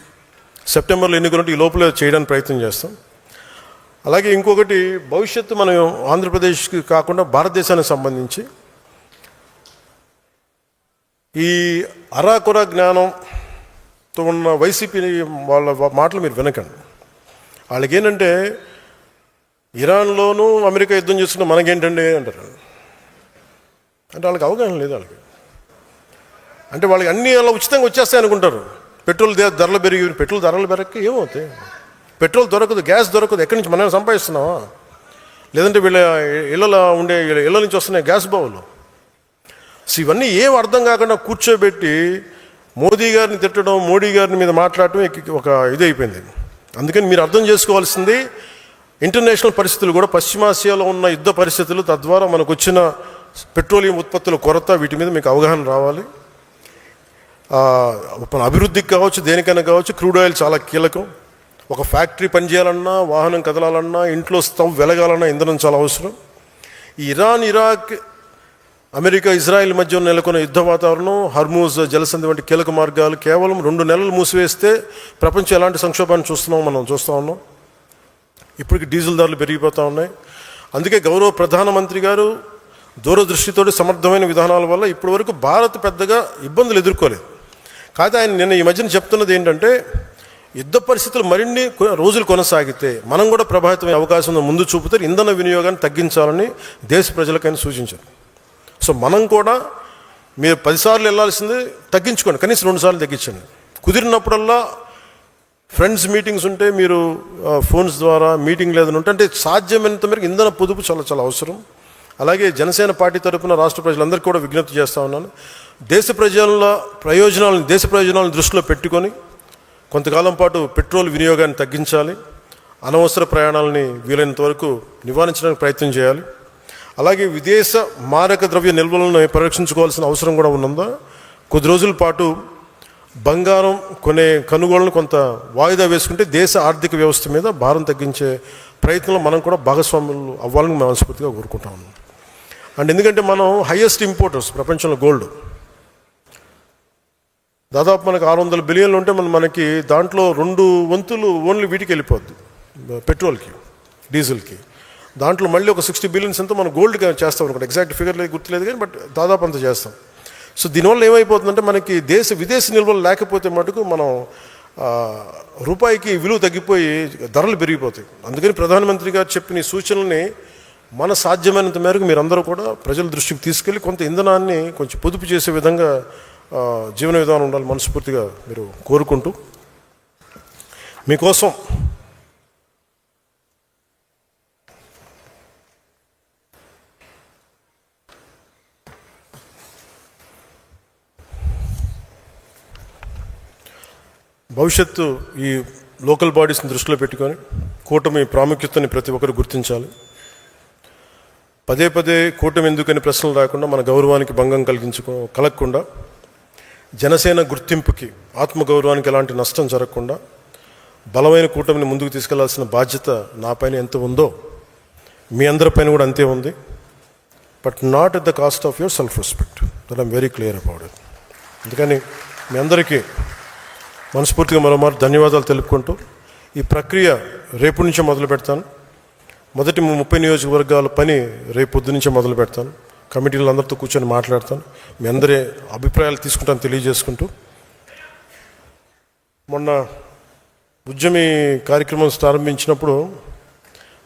సెప్టెంబర్లో ఎన్నికలుంటే ఈ లోపల చేయడానికి ప్రయత్నం చేస్తాం. అలాగే ఇంకొకటి, భవిష్యత్తు మనం ఆంధ్రప్రదేశ్కి కాకుండా భారతదేశానికి సంబంధించి ఈ అరాకొర జ్ఞానంతో ఉన్న వైసీపీ వాళ్ళ మాటలు మీరు వినకండి. వాళ్ళకి ఏంటంటే, ఇరాన్లోనూ అమెరికా యుద్ధం చేస్తున్న మనకేంటండి అంటారు. అంటే వాళ్ళకి అవగాహన లేదు. అంటే వాళ్ళకి అన్నీ అలా ఉచితంగా వచ్చేస్తాయి అనుకుంటారు. పెట్రోల్ ధరలు పెరగక ఏమవుతాయి? పెట్రోల్ దొరకదు, గ్యాస్ దొరకదు. ఎక్కడి నుంచి మనం సంపాదిస్తున్నావా? లేదంటే వీళ్ళ ఇళ్ళ నుంచి వస్తున్నాయి గ్యాస్ బావులు. సో ఇవన్నీ ఏం అర్థం కాకుండా కూర్చోబెట్టి మోదీ గారిని తిట్టడం, మోడీ గారిని మీద మాట్లాడటం ఒక అయిపోయింది. అందుకని మీరు అర్థం చేసుకోవాల్సింది, ఇంటర్నేషనల్ పరిస్థితులు కూడా, పశ్చిమాసియాలో ఉన్న యుద్ధ పరిస్థితులు, తద్వారా మనకు వచ్చిన పెట్రోలియం ఉత్పత్తుల కొరత, వీటి మీద మీకు అవగాహన రావాలి. అభివృద్ధికి కావచ్చు, దేనికైనా కావచ్చు, క్రూడ్ ఆయిల్ చాలా కీలకం. ఒక ఫ్యాక్టరీ పనిచేయాలన్నా, వాహనం కదలాలన్నా, ఇంట్లో స్టవ్ వెలగాలన్నా ఇంధనం చాలా అవసరం. ఈ ఇరాన్, ఇరాక్, అమెరికా, ఇజ్రాయెల్ మధ్య నెలకొన్న యుద్ధ వాతావరణం, హర్మూజ్ జలసంధి వంటి కీలక మార్గాలు కేవలం 2 నెలలు మూసివేస్తే ప్రపంచం ఎలాంటి సంక్షోభాన్ని మనం చూస్తూ ఉన్నాం. ఇప్పటికి డీజిల్ ధరలు పెరిగిపోతూ ఉన్నాయి. అందుకే గౌరవ ప్రధానమంత్రి గారు దూరదృష్టితోటి సమర్థమైన విధానాల వల్ల ఇప్పటి వరకు భారత్ పెద్దగా ఇబ్బందులు ఎదుర్కోలేదు. కాకపోతే ఆయన నిన్న ఈ మధ్యన చెప్తున్నది ఏంటంటే, యుద్ధ పరిస్థితులు మరిన్ని రోజులు కొనసాగితే మనం కూడా ప్రభావితమయ్యే అవకాశం ముందు చూపుతారు. ఇంధన వినియోగాన్ని తగ్గించాలని దేశ ప్రజలకైనా సూచించారు. సో మనం కూడా, మీరు 10 సార్లు వెళ్ళాల్సింది తగ్గించుకోండి, కనీసం 2 సార్లు తగ్గించండి. కుదిరినప్పుడల్లా ఫ్రెండ్స్ మీటింగ్స్ ఉంటే మీరు ఫోన్స్ ద్వారా మీటింగ్ లేదని ఉంటే, అంటే సాధ్యమైనంత మేరకు ఇంధన పొదుపు చాలా చాలా అవసరం. అలాగే జనసేన పార్టీ తరఫున రాష్ట్ర ప్రజలందరికీ కూడా విజ్ఞప్తి చేస్తూ ఉన్నాను, దేశ ప్రయోజనాలను దృష్టిలో పెట్టుకొని కొంతకాలం పాటు పెట్రోల్ వినియోగాన్ని తగ్గించాలి. అనవసర ప్రయాణాలని వీలైనంత వరకు నివారించడానికి ప్రయత్నం చేయాలి. అలాగే విదేశ మారక ద్రవ్య నిల్వలను పరిరక్షించుకోవాల్సిన అవసరం కూడా ఉన్నదా. కొద్ది రోజుల పాటు బంగారం కొనుగోళ్లను కొంత వాయిదా వేసుకుంటే దేశ ఆర్థిక వ్యవస్థ మీద భారం తగ్గించే ప్రయత్నంలో మనం కూడా భాగస్వాములు అవ్వాలని మనస్ఫూర్తిగా కోరుకుంటా ఉన్నాం. అండ్ ఎందుకంటే మనం హైయెస్ట్ ఇంపోర్టర్స్ ప్రపంచంలో గోల్డ్. దాదాపు మనకు 600 బిలియన్లు ఉంటే మనకి దాంట్లో 2 వంతులు ఓన్లీ వీటికి వెళ్ళిపోద్ది, పెట్రోల్కి, డీజిల్కి. దాంట్లో మళ్ళీ ఒక 60 బిలియన్స్ ఎంతో మనం గోల్డ్కి చేస్తాం అనుకోండి. ఎగ్జాక్ట్ ఫిగర్ లేదు, గుర్తులేదు కానీ, బట్ దాదాపు అంత చేస్తాం. సో దీనివల్ల ఏమైపోతుందంటే, మనకి విదేశీ నిల్వలు లేకపోతే మటుకు మనం రూపాయికి విలువ తగ్గిపోయి ధరలు పెరిగిపోతాయి. అందుకని ప్రధానమంత్రి గారు చెప్పిన ఈ సూచనల్ని మన సాధ్యమైనంత మేరకు మీరందరూ కూడా ప్రజల దృష్టికి తీసుకెళ్ళి కొంత ఇంధనాన్ని కొంచెం పొదుపు చేసే విధంగా జీవన విధానం ఉండాలి మనస్ఫూర్తిగా మీరు కోరుకుంటూ, మీకోసం భవిష్యత్తు ఈ లోకల్ బాడీస్ని దృష్టిలో పెట్టుకొని కూటమి ప్రాముఖ్యతని ప్రతి ఒక్కరు గుర్తించాలి. పదే కూటమి ఎందుకని ప్రశ్నలు రాకుండా, మన గౌరవానికి భంగం కలగకుండా, జనసేన గుర్తింపుకి, ఆత్మగౌరవానికి ఎలాంటి నష్టం జరగకుండా బలమైన కూటమిని ముందుకు తీసుకెళ్లాల్సిన బాధ్యత నా పైన ఎంత ఉందో మీ అందరిపైన కూడా అంతే ఉంది. But not at the cost of your self respect. That I'm very clear about it. అందుకని మీ అందరికీ మనస్ఫూర్తిగా మరోమారు ధన్యవాదాలు తెలుపుకుంటూ, ఈ ప్రక్రియ రేపు నుంచే మొదలు పెడతాను. మొదటి 30 నియోజకవర్గాల పని రేపు పొద్దు నుంచే మొదలు పెడతాను. కమిటీలు అందరితో కూర్చొని మాట్లాడతాను. మీ అందరి అభిప్రాయాలు తీసుకుంటాను తెలియజేసుకుంటూ, మొన్న ఉద్యమి కార్యక్రమం ప్రారంభించినప్పుడు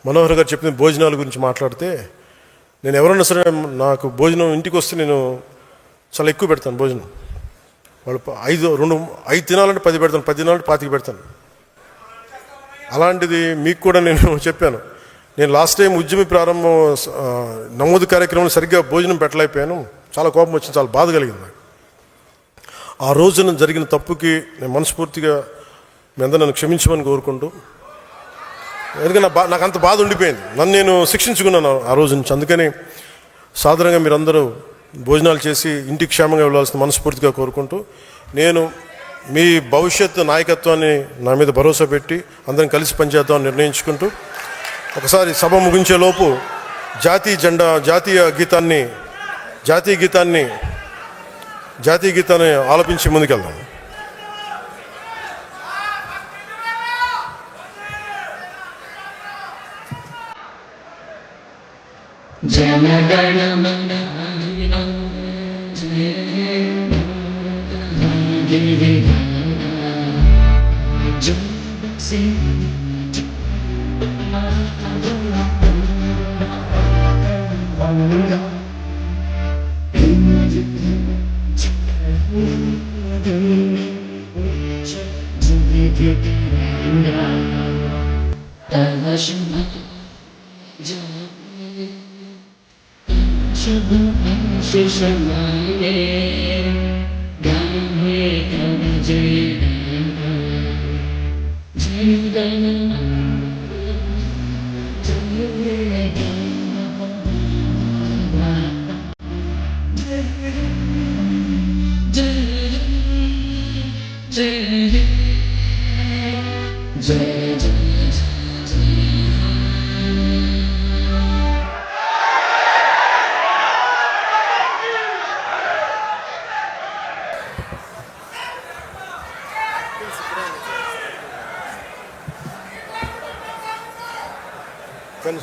మనోహర్ గారు చెప్పిన భోజనాల గురించి మాట్లాడితే, నేను ఎవరన్నా సరే నాకు భోజనం ఇంటికి వస్తే నేను చాలా ఎక్కువ పెడతాను భోజనం. వాళ్ళు 5 తినాలంటే 10 పెడతాను, 10 తినాలంటే 25 పెడతాను. అలాంటిది మీకు కూడా నేను చెప్పాను, నేను లాస్ట్ టైం ఉద్యమ ప్రారంభం నమోదు కార్యక్రమంలో సరిగ్గా భోజనం పెట్టలేకపోయాను. చాలా కోపం వచ్చింది, చాలా బాధ కలిగింది నాకు. ఆ రోజున జరిగిన తప్పుకి నేను మనస్ఫూర్తిగా మీ అందరూ నన్ను క్షమించమని కోరుకుంటూ, ఎందుకంటే నాకు అంత బాధ ఉండిపోయింది, నన్ను నేను శిక్షించుకున్నాను ఆ రోజు నుంచి. అందుకని సాధారణంగా మీరందరూ భోజనాలు చేసి ఇంటికి క్షేమంగా వెళ్ళాల్సిన మనస్ఫూర్తిగా కోరుకుంటూ, నేను మీ భవిష్యత్ నాయకత్వాన్ని నా మీద భరోసా పెట్టి అందరం కలిసి పనిచేద్దామని నిర్ణయించుకుంటూ, ఒకసారి సభ ముగించేలోపు జాతీయ గీతాన్ని ఆలపించి ముందుకెళ్దాం. Wenn